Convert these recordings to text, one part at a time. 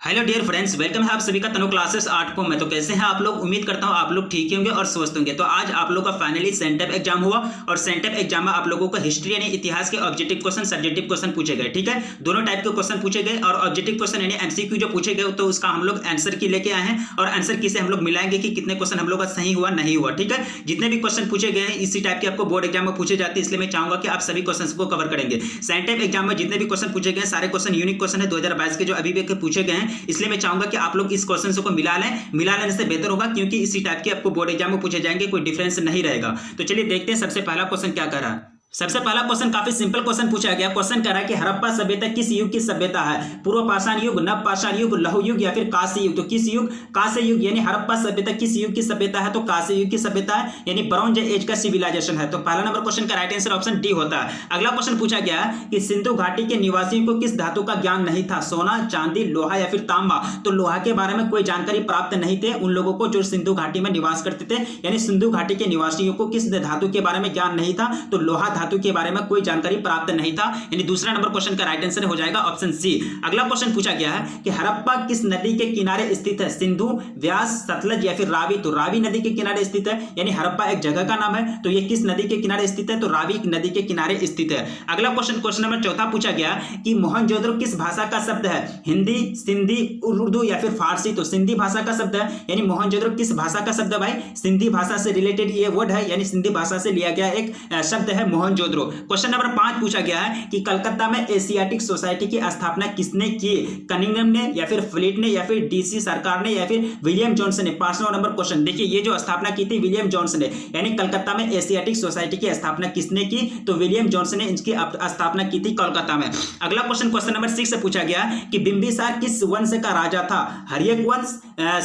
Hello dear friends, welcome है आप सभी का तनु क्लासेस 8 को। मैं तो कैसे हैं आप लोग? उम्मीद करता हूं आप लोग ठीक ही होंगे और स्वस्थ होंगे। तो आज आप लोगों का फाइनली सेंटअप एग्जाम हुआ और सेंटअप एग्जाम में आप लोगों को हिस्ट्री यानी इतिहास के ऑब्जेक्टिव क्वेश्चन, सब्जेक्टिव क्वेश्चन पूछे गए। ठीक है, दोनों टाइप के क्वेश्चन पूछे गए और ऑब्जेक्टिव क्वेश्चन यानी एमसीक्यू जो पूछे गए तो उसका हम लोग आंसर की लेके आए हैं और आंसर की से हम लोग मिलाएंगे कि कितने क्वेश्चन हम लोग का सही हुआ नहीं हुआ। ठीक है, जितने भी क्वेश्चन पूछे गए हैं इसी टाइप के आपको बोर्ड एग्जाम में पूछे जाते हैं, इसलिए मैं चाहूंगा कि आप सभी क्वेश्चन को कवर करेंगे। सेंटअप एग्जाम में जितने भी क्वेश्चन पूछे गए सारे क्वेश्चन यूनिक क्वेश्चन है 2022 के जो अभी भी पूछे गए हैं, इसलिए मैं चाहूंगा कि आप लोग इस क्वेश्चन को मिला लेने से बेहतर होगा, क्योंकि इसी टाइप के आपको बोर्ड एग्जाम में पूछे जाएंगे, कोई डिफरेंस नहीं रहेगा। तो चलिए देखते हैं सबसे पहला क्वेश्चन क्या कर रहा है। सबसे पहला क्वेश्चन काफी सिंपल क्वेश्चन पूछा गया। क्वेश्चन कह रहा है कि हड़प्पा सभ्यता किस युग की सभ्यता है? पूर्व पाषाण युग, नव पाषाण युग, लौह युग या फिर कांस्य युग? तो किस युग? कांस्य युग। यानी हड़प्पा सभ्यता किस युग की सभ्यता है? तो कांस्य युग की सभ्यता है, यानी ब्रॉन्ज एज का सिविलाइजेशन है। तो पहला नंबर क्वेश्चन का राइट आंसर ऑप्शन डी होता है। अगला क्वेश्चन पूछा गया कि सिंधु घाटी के निवासियों को किस धातु का ज्ञान नहीं था? सोना, चांदी, लोहा या फिर तांबा? तो लोहा के बारे में कोई जानकारी प्राप्त नहीं थे उन लोगों को जो सिंधु घाटी में निवास करते थे, यानी सिंधु घाटी के निवासियों को किस धातु के बारे में ज्ञान नहीं था? तो लोहा धातु के बारे में कोई जानकारी प्राप्त नहीं था, यानी दूसरा नंबर क्वेश्चन का राइट आंसर हो जाएगा ऑप्शन सी। अगला क्वेश्चन पूछा गया है कि हड़प्पा किस नदी के किनारे स्थित है? सिंधु, व्यास, सतलज या फिर रावी? तो रावी नदी के किनारे स्थित है, यानी हड़प्पा एक जगह का नाम है। तो ये किस नदी के किनारे स्थित है? तो रावी नदी के किनारे स्थित है। अगला क्वेश्चन नंबर चौथा पूछा गया कि मोहनजोदड़ो किस भाषा का शब्द है? हिंदी, सिंधी, उर्दू या फिर फारसी? तो सिंधी भाषा का शब्द है, यानी मोहनजोदड़ो किस भाषा का शब्द है भाई? सिंधी भाषा से रिलेटेड ये वर्ड है, यानी सिंधी भाषा से लिया गया एक शब्द है मोहनजोदड़ो। क्वेश्चन नंबर 5 पूछा गया है कि कलकत्ता में एशियाटिक सोसाइटी की स्थापना किसने की? कनिंघम ने या फिर फ्लिट ने या फिर डीसी सरकार ने या फिर विलियम जॉन्सन ने? 5वां नंबर क्वेश्चन देखिए, ये जो स्थापना की थी विलियम जॉन्सन ने, यानी कलकत्ता में एशियाटिक सोसाइटी की स्थापना किसने की? तो विलियम जॉन्सन ने इसकी स्थापना की थी कोलकाता में। अगला क्वेश्चन नंबर 6 से पूछा गया कि बिंबिसार किस वंश का राजा था? हर्यक वंश,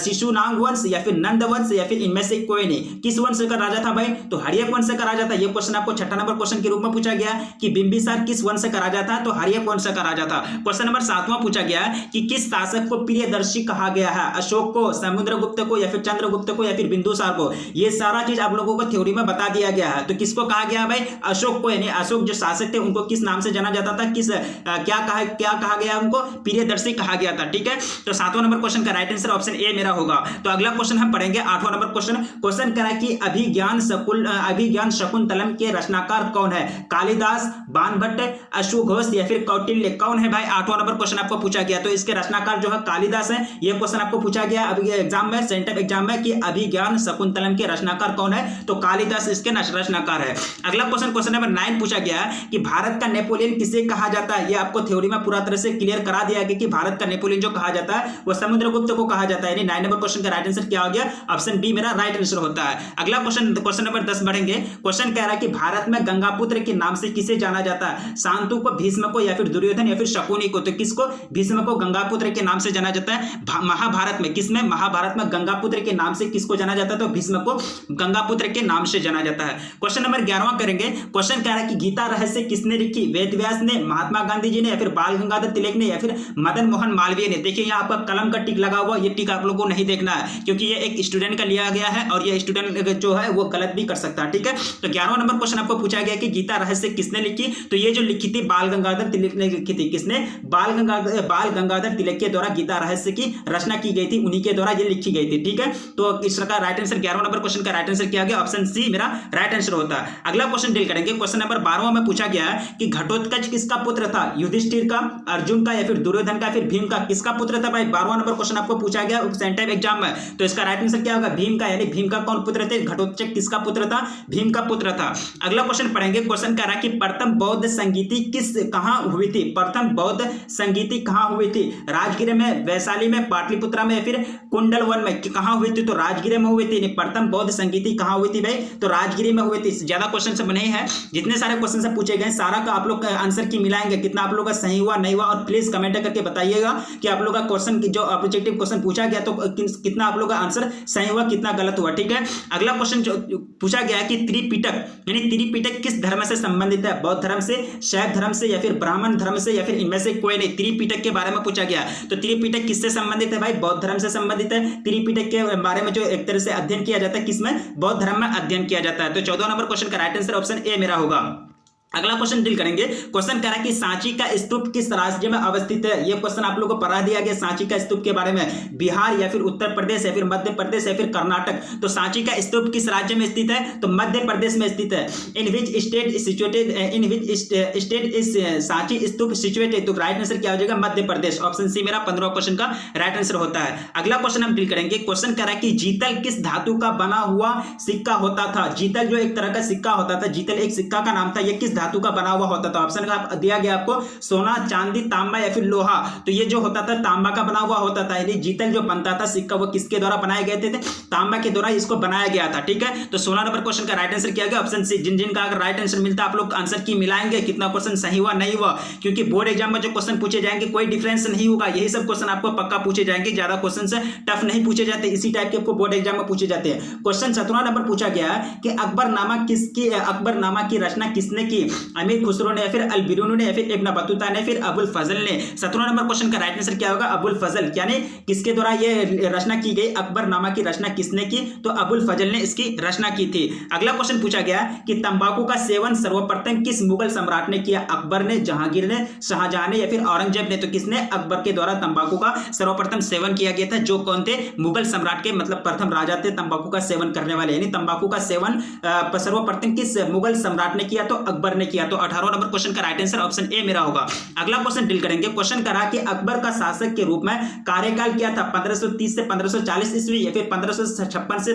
शिशुनाग वंश या फिर नंद वंश या फिर इनमें से कोई नहीं? किस वंश का राजा था भाई? तो हर्यक वंश का राजा था। यह क्वेश्चन आपको 6वां नंबर क्वेश्चन के रूप में पूछा गया कि बिंबिसार किस वंश का राजा था? तो हर्यक वंश का राजा था। क्वेश्चन नंबर 7वां पूछा गया कि किस शासक को प्रियदर्शी कहा गया है? अशोक को, समुद्रगुप्त को या फिर चंद्रगुप्त को या फिर बिंदुसार को? ये सारा चीज आप लोगों को थ्योरी में बता दिया गया है। तो किसको कहा गया भाई? अशोक को, यानी अशोक जो शासक थे उनको किस नाम से जाना जाता था? क्या कहा गया उनको? प्रियदर्शी कहा गया था। ठीक है, तो 7वां नंबर क्वेश्चन का राइट आंसर ऑप्शन ए मेरा होगा। तो अगला क्वेश्चन हम पढ़ेंगे 8वां नंबर क्वेश्चन कह रहा है कि अभिज्ञान शकुंतलम के रचनाकार कौन है? कालिदास, बाणभट्ट, अश्वघोष या फिर कौटिल्य? कौन है भाई? 8वां नंबर क्वेश्चन आपको पूछा गया। तो इसके रचनाकार जो है कालिदास है। यह क्वेश्चन आपको पूछा गया अभी एग्जाम में, सेंटअप एग्जाम में, कि अभिज्ञान शकुंतलम के रचनाकार कौन है? तो कालिदास इसके रचनाकार है। अगला क्वेश्चन नंबर 9 पूछा गया कि भारत का नेपोलियन किसे कहा जाता है? यह आपको थ्योरी में पूरा तरह से क्लियर करा दिया गया कि भारत का नेपोलियन जो कहा जाता है वो समुद्रगुप्त को कहा जाता है, यानी 9 नंबर क्वेश्चन का राइट आंसर क्या हो गया? ऑप्शन बी मेरा राइट आंसर होता है। अगला क्वेश्चन नंबर 10 बढ़ेंगे। क्वेश्चन कह रहा है कि भारत में गंगापुत्र के नाम से किसे जाना जाता है? शांतु को, भीष्म को या फिर दुर्योधन या फिर शकुनी को? तो किसको? भीष्म को गंगापुत्र के नाम से जाना जाता है। महाभारत में किसमें? महाभारत में गंगापुत्र के नाम से किसको जाना जाता है? तो भीष्म को गंगापुत्र के नाम से जाना जाता है। क्वेश्चन नंबर 11वां करेंगे। क्वेश्चन कह रहा है कि गीता रहस्य किसने लिखी? वेद व्यास ने, महात्मा गांधी जी ने या फिर बाल गंगाधर तिलक ने या फिर मदन मोहन मालवीय ने? देखिए यहाँ आपका कलम का टिक लगा हुआ, ये टिक आप लोगों को नहीं देखना है क्योंकि ये एक स्टूडेंट का लिया गया है और ये स्टूडेंट जो है वो गलत भी कर सकता है। ठीक है, तो 11वां नंबर क्वेश्चन आपको पूछा गया कि गीता रहस्य किसने लिखी? तो ये जो लिखी थी बाल गंगाधर तिलक ने लिखी थी। किसने? बाल गंगाधर तिलक के द्वारा गीता रहस्य की रचना की गई थी, उन्हीं के द्वारा ये लिखी गई थी। ठीक है, तो इसका राइट आंसर 11वां नंबर क्वेश्चन का राइट आंसर क्या गया? ऑप्शन सी मेरा राइट आंसर होता है। अगला क्वेश्चन डील करेंगे। क्वेश्चन नंबर 12वां में पूछा गया है कि घटोत्कच किसका पुत्र था? युधिष्ठिर का, अर्जुन का या फिर दुर्योधन का, फिर भीम का? किसका पुत्र था भाई? 12वां नंबर क्वेश्चन आपको पूछा गया सेंटअप एग्जाम में। तो इसका राइट आंसर क्या होगा? भीम का, यानी भीम का कौन पुत्र थे? घटोत्कच किसका पुत्र था? भीम का पुत्र था। अगला क्वेश्चन पढ़ेंगे। क्वेश्चन कह रहा है कि प्रथम बौद्ध संगीति कहां हुई थी? प्रथम बौद्ध संगीति कहां हुई थी? राजगीर में, वैशाली में, पाटलिपुत्रा में या फिर कुंडलवन में? कहां हुई थी? तो राजगीर में हुई थी। प्रथम बौद्ध संगीति कहां हुई थी भाई? तो राजगीर में हुई थी। ज्यादा क्वेश्चन सब नहीं है, जितने सारे क्वेश्चन से पूछे गए सारा का आप लोग आंसर की मिलाएंगे, कितना आप लोग का सही हुआ नहीं हुआ, और प्लीज कमेंट करके बताइएगा कि आप लोग का क्वेश्चन जो ऑब्जेक्टिव क्वेश्चन पूछा गया तो कितना आप लोग का आंसर सही हुआ, कितना गलत हुआ। ठीक है, अगला क्वेश्चन जो पूछा गया है कि त्रिपिटक यानी त्रिपिटक किस धर्म से संबंधित है? बौद्ध धर्म से, शैव धर्म से या फिर ब्राह्मण धर्म से या फिर इनमें से कोई नहीं? त्रिपिटक के बारे में पूछा गया। तो त्रिपिटक किससे संबंधित है भाई? बौद्ध धर्म से संबंधित है। त्रिपिटक के बारे में जो एक तरह से अध्ययन किया जाता है किसमें? बौद्ध धर्म में अध्ययन किया जाता है। तो 14वां नंबर क्वेश्चन का राइट आंसर ऑप्शन ए मेरा होगा। अगला क्वेश्चन डील करेंगे। क्वेश्चन कह रहा है कि सांची का स्तूप किस राज्य में अवस्थित है। ये क्वेश्चन आप लोगों को पढ़ा दिया गया सांची का स्तूप के बारे में, बिहार या फिर उत्तर प्रदेश या फिर मध्य प्रदेश या फिर कर्नाटक। तो सांची का स्तूप किस राज्य में स्थित है, तो मध्य प्रदेश में स्थित है। In which state situated, in which state is Sanchi stupa situated, तो राइट आंसर क्या हो जाएगा, मध्य प्रदेश। ऑप्शन सी मेरा 15वां क्वेश्चन का राइट आंसर होता है। अगला क्वेश्चन हम डील करेंगे। क्वेश्चन कह रहा है कि जीतल किस धातु का बना हुआ सिक्का होता था। जीतल जो एक तरह का सिक्का होता था, जीतल एक सिक्का का नाम था, यह किस धातु का बना हुआ होता था। ऑप्शन का दिया गया आपको सोना, चांदी, तांबा या फिर लोहा। तो ये जो होता था तांबा का बना हुआ होता था, यानी जीतल जो बनता था सिक्का वो किसके द्वारा बनाए गए थे, तांबा के द्वारा इसको बनाया गया था। ठीक है, तो 16 नंबर क्वेश्चन का राइट आंसर क्या गया, ऑप्शन सी। जिन जिन का अगर राइट आंसर मिलता है आप लोग आंसर की मिलाएंगे, कितना क्वेश्चन सही हुआ नहीं हुआ, क्योंकि बोर्ड एग्जाम में जो क्वेश्चन पूछे जाएंगे कोई डिफरेंस नहीं होगा, यही सब क्वेश्चन आपको पक्का पूछे जाएंगे, ज्यादा क्वेश्चन से टफ नहीं पूछे जाते, इसी टाइप के आपको बोर्ड एग्जाम में पूछे जाते हैं। क्वेश्चन 17 नंबर पूछा गया कि अकबरनामा की रचना किसने की, अमीर खुसरो ने या फिर अलबिरूनी ने या फिर इब्न बतूता ने फिर अबुल फजल ने। 17 नंबर क्वेश्चन का राइट आंसर क्या होगा, अबुल फजल, यानी किसके द्वारा ये रचना की गई, अकबरनामा की रचना किसने की, तो अबुल फजल ने इसकी रचना की थी। अगला क्वेश्चन पूछा गया कि तंबाकू का सेवन सर्वप्रथम किस मुगल सम्राट ने किया, अकबर ने, जहांगीर ने, शाहजहां ने या फिर औरंगजेब ने। तो किसने, अकबर के द्वारा तंबाकू का सर्वप्रथम सेवन किया गया था। जो कौन थे, मुगल सम्राट के मतलब प्रथम राजा थे तंबाकू का सेवन करने वाले, यानी तंबाकू का सेवन सर्वप्रथम किस मुगल सम्राट ने किया, तो अकबर ने किया। तो 18वां नंबर क्वेश्चन का राइट आंसर ऑप्शन ए मेरा होगा। अगला क्वेश्चन डील करेंगे। क्वेश्चन करा कि अकबर का शासक के रूप में कार्यकाल क्या था, 1530 से 1540 ईस्वी या फिर 1556 से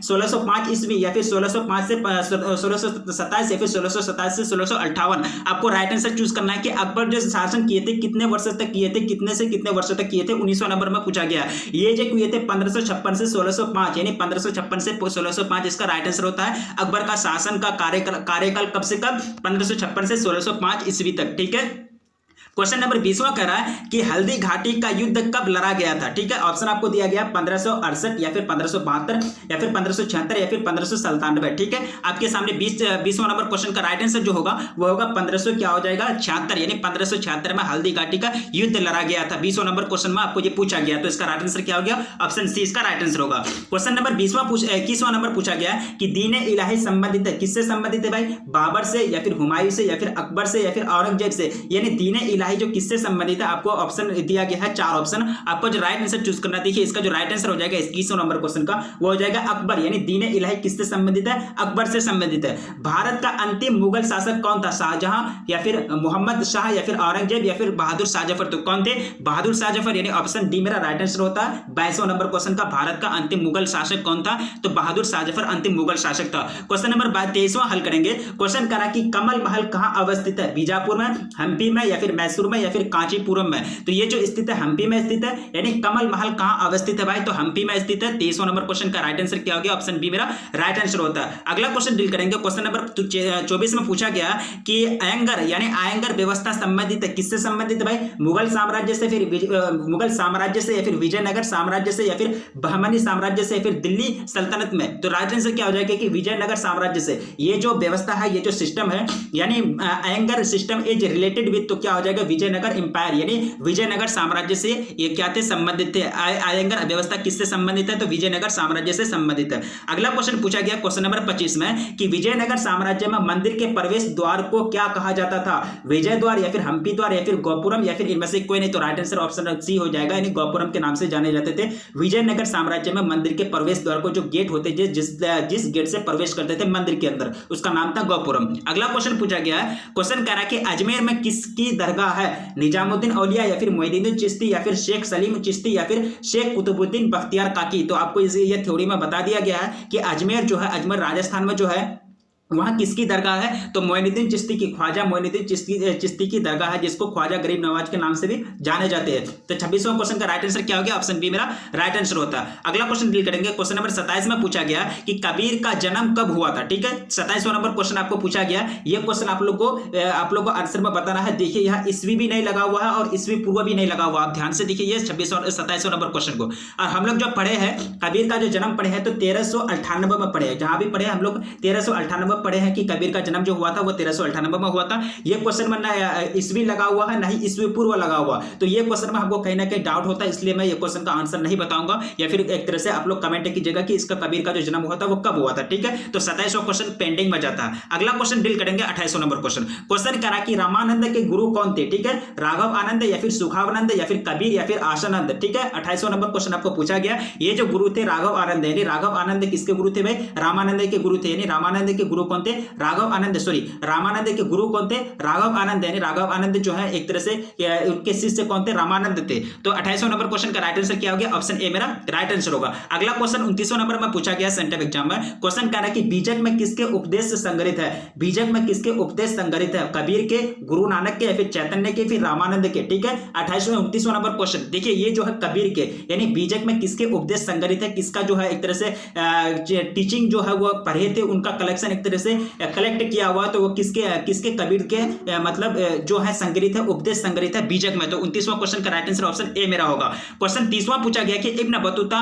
1605 ईस्वी या फिर 1605 से 1627 या फिर 1627 से 1658। आपको राइट आंसर चूज करना है कि अकबर जो शासन किए थे कितने वर्षों तक किए थे, कितने से कितने वर्षों तक किए थे। 19वां नंबर में पूछा गया। ये जो किए थे 1556 से 1605, यानी 1556 से 1605 इसका राइट आंसर होता है। अकबर का शासन का कार्यकाल कब से कब, 1556 से 1605 ईस्वी तक। ठीक है, क्वेश्चन नंबर 20वां कह रहा है कि हल्दी घाटी का युद्ध कब लड़ा गया था। ठीक है, ऑप्शन आपको दिया गया 1568 या फिर 1572 या फिर 1576 या फिर 1597। ठीक है, आपके सामने 20वां नंबर क्वेश्चन का राइट आंसर जो होगा वो होगा 1500 क्या हो जाएगा 76, यानी 1576 में हल्दी घाटी का युद्ध लड़ा गया था। 20वां नंबर क्वेश्चन में आपको ये पूछा गया, तो इसका राइट आंसर क्या हो गया, ऑप्शन सी इसका राइट आंसर होगा। क्वेश्चन नंबर 21वां नंबर पूछा गया कि दीन इलाही संबंधित है, किससे संबंधित है भाई, बाबर से या फिर हुमायूं से या फिर अकबर से या फिर औरंगजेब से। यानी दीन इलाही जो किससे संबंधित है, आपको ऑप्शन दिया गया है 4 ऑप्शन, आपको जो राइट आंसर चूज करना। देखिए इसका जो राइट आंसर हो जाएगा 21वां नंबर क्वेश्चन का वो हो जाएगा अकबर, यानी दीन इलाही किससे संबंधित है, अकबर से संबंधित है। भारत का अंतिम मुगल शासक कौन था, शाहजहां या फिर मोहम्मद शाह या फिर औरंगजेब या फिर बहादुर शाह जफर। तो कौन थे, बहादुर शाह जफर, यानी ऑप्शन डी मेरा राइट आंसर होता है। 22वां नंबर क्वेश्चन का भारत का अंतिम मुगल शासक कौन था, तो बहादुर शाह जफर अंतिम मुगल शासक था। क्वेश्चन नंबर 23वां हल करेंगे। क्वेश्चन करा कि कमल महल कहां अवस्थित है, बीजापुर में, हम्पी में या फिर मैसूर में या फिर कांचीपुरम में। तो ये जो स्थित है हम्पी में स्थित है, यानी कमल महल कहां अवस्थित है भाई, तो हम्पी में स्थित है। 23वां नंबर क्वेश्चन का राइट आंसर क्या हो गया, ऑप्शन बी मेरा राइट आंसर होता है। अगला क्वेश्चन डील करेंगे। क्वेश्चन नंबर 24 में पूछा गया कि अयंगर यानी आयंगर व्यवस्था संबंधित है, किससे संबंधित है भाई, मुगल साम्राज्य से, फिर मुगल साम्राज्य से या फिर विजयनगर साम्राज्य से या फिर बहमनी साम्राज्य से या फिर दिल्ली सल्तनत में। तो राइट आंसर क्या हो जाएगा कि विजयनगर साम्राज्य से। ये जो व्यवस्था है, ये जो सिस्टम है, यानी Iyengar system is related with, तो क्या हो जाएगा विजयनगर इंपायर, यानी विजयनगर साम्राज्य से ये क्या थे, संबंधित थे। अयंगर व्यवस्था किससे संबंधित है, तो विजयनगर साम्राज्य से संबंधित है। अगला क्वेश्चन पूछा गया क्वेश्चन नंबर 25 में कि विजयनगर साम्राज्य में मंदिर के प्रवेश द्वार को क्या कहा जाता था, विजय द्वार या फिर हम्पी द्वार या फिर गोपुरम या फिर इनमें से कोई नहीं। तो राइट आंसर ऑप्शन सी हो जाएगा, यानी गोपुरम के नाम से जाने जाते थे। विजयनगर साम्राज्य में मंदिर के प्रवेश द्वार को जो गेट होते थे, जिस गेट से प्रवेश करते थे मंदिर के अंदर, उसका नाम था गोपुरम। अगला क्वेश्चन पूछा गया, क्वेश्चन कह रहा है कि अजमेर में किसकी दरगाह है, निजामुद्दीन औलिया या फिर मोइनुद्दीन चिश्ती या फिर शेख सलीम चिश्ती या फिर शेख कुतुबुद्दीन बख्तियार काकी। तो आपको ये थ्योरी में बता दिया गया है कि अजमेर जो है, अजमेर राजस्थान में जो है, वहां किसकी दरगाह है, तो मोइनुद्दीन चिश्ती की, ख्वाजा मोइनुद्दीन चिश्ती की दरगाह है, जिसको ख्वाजा गरीब नवाज के नाम से भी जाने जाते हैं। तो 26वां क्वेश्चन का राइट आंसर क्या हो गया, ऑप्शन बी मेरा राइट आंसर होता है। अगला क्वेश्चन डील करेंगे। क्वेश्चन नंबर 27 में पूछा गया कि कबीर का जन्म कब हुआ था। ठीक है, 27वां नंबर क्वेश्चन आपको पूछा गया। ये क्वेश्चन आप लोग को आंसर में बताना है। देखिए यहाँ ईस्वी भी नहीं लगा हुआ है और ईस्वी पूर्व भी नहीं लगा हुआ, आप ध्यान से देखिए ये 27वां नंबर क्वेश्चन को। और हम लोग जो पढ़े हैं कबीर का जो जन्म पढ़े हैं तो 1398 में पढ़े हैं, जहां भी पढ़े हम लोग 1398 लोग पढ़े हैं कि कबीर का जन्म जो हुआ था वो 1398 में हुआ था। ये क्वेश्चन में ना ईस्वी लगा हुआ है, ना ही ईस्वी पूर्व लगा हुआ, तो ये क्वेश्चन में हमको कहीं ना कहीं डाउट होता है, इसलिए मैं ये क्वेश्चन का आंसर नहीं बताऊंगा, या फिर एक तरह से आप लोग कमेंट कीजिएगा कि इसका कबीर का जो जन्म हुआ था वो कब हुआ था। ठीक है, तो 27वां क्वेश्चन पेंडिंग में जाता है। अगला क्वेश्चन डील करेंगे 28वां नंबर क्वेश्चन करा कि रामानंद के गुरु कौन थे। ठीक है, राघव आनंद या फिर सुखावनंद या फिर कबीर या फिर आशानंद। ठीक है, 28वां नंबर क्वेश्चन आपको पूछा गया। ये जो गुरु थे राघव आनंद, यानी राघव आनंद किसके गुरु थे भाई? रामानंद के गुरु थे, यानी रामानंद के गुरु कौन थे? राघव आनंद, सॉरी रामानंद के गुरु कौन थे? राघव आनंद, यानी राघव आनंद जो है एक तरह से उनके शिष्य कौन थे? रामानंद थे। तो 28वां नंबर क्वेश्चन का राइट आंसर क्या हो गया? ऑप्शन ए मेरा राइट आंसर होगा। अगला क्वेश्चन 29वां नंबर में पूछा गया सेंटअप एग्जाम में। क्वेश्चन कह रहा है कि बीजक में किसके उपदेश संग्रहित है? बीजक में किसके उपदेश संग्रहित है? कबीर के, गुरु नानक के, या फिर चैतन्य के, फिर रामानंद के। ठीक है, 28वां 29वां नंबर क्वेश्चन देखिए, ये जो है कबीर के, यानी बीजक में किसके उपदेश संग्रहित है, किसका जो है एक तरह से टीचिंग जो है वो पढ़े थे, उनका कलेक्शन एक तरह से कलेक्ट किया हुआ, तो वो किसके कबीर के मतलब जो है संग्रहित है, उपदेश संग्रहित है बीजक में। तो 29वां क्वेश्चन का राइट आंसर ऑप्शन ए मेरा होगा। क्वेश्चन 30वां पूछा गया कि इब्न बतूता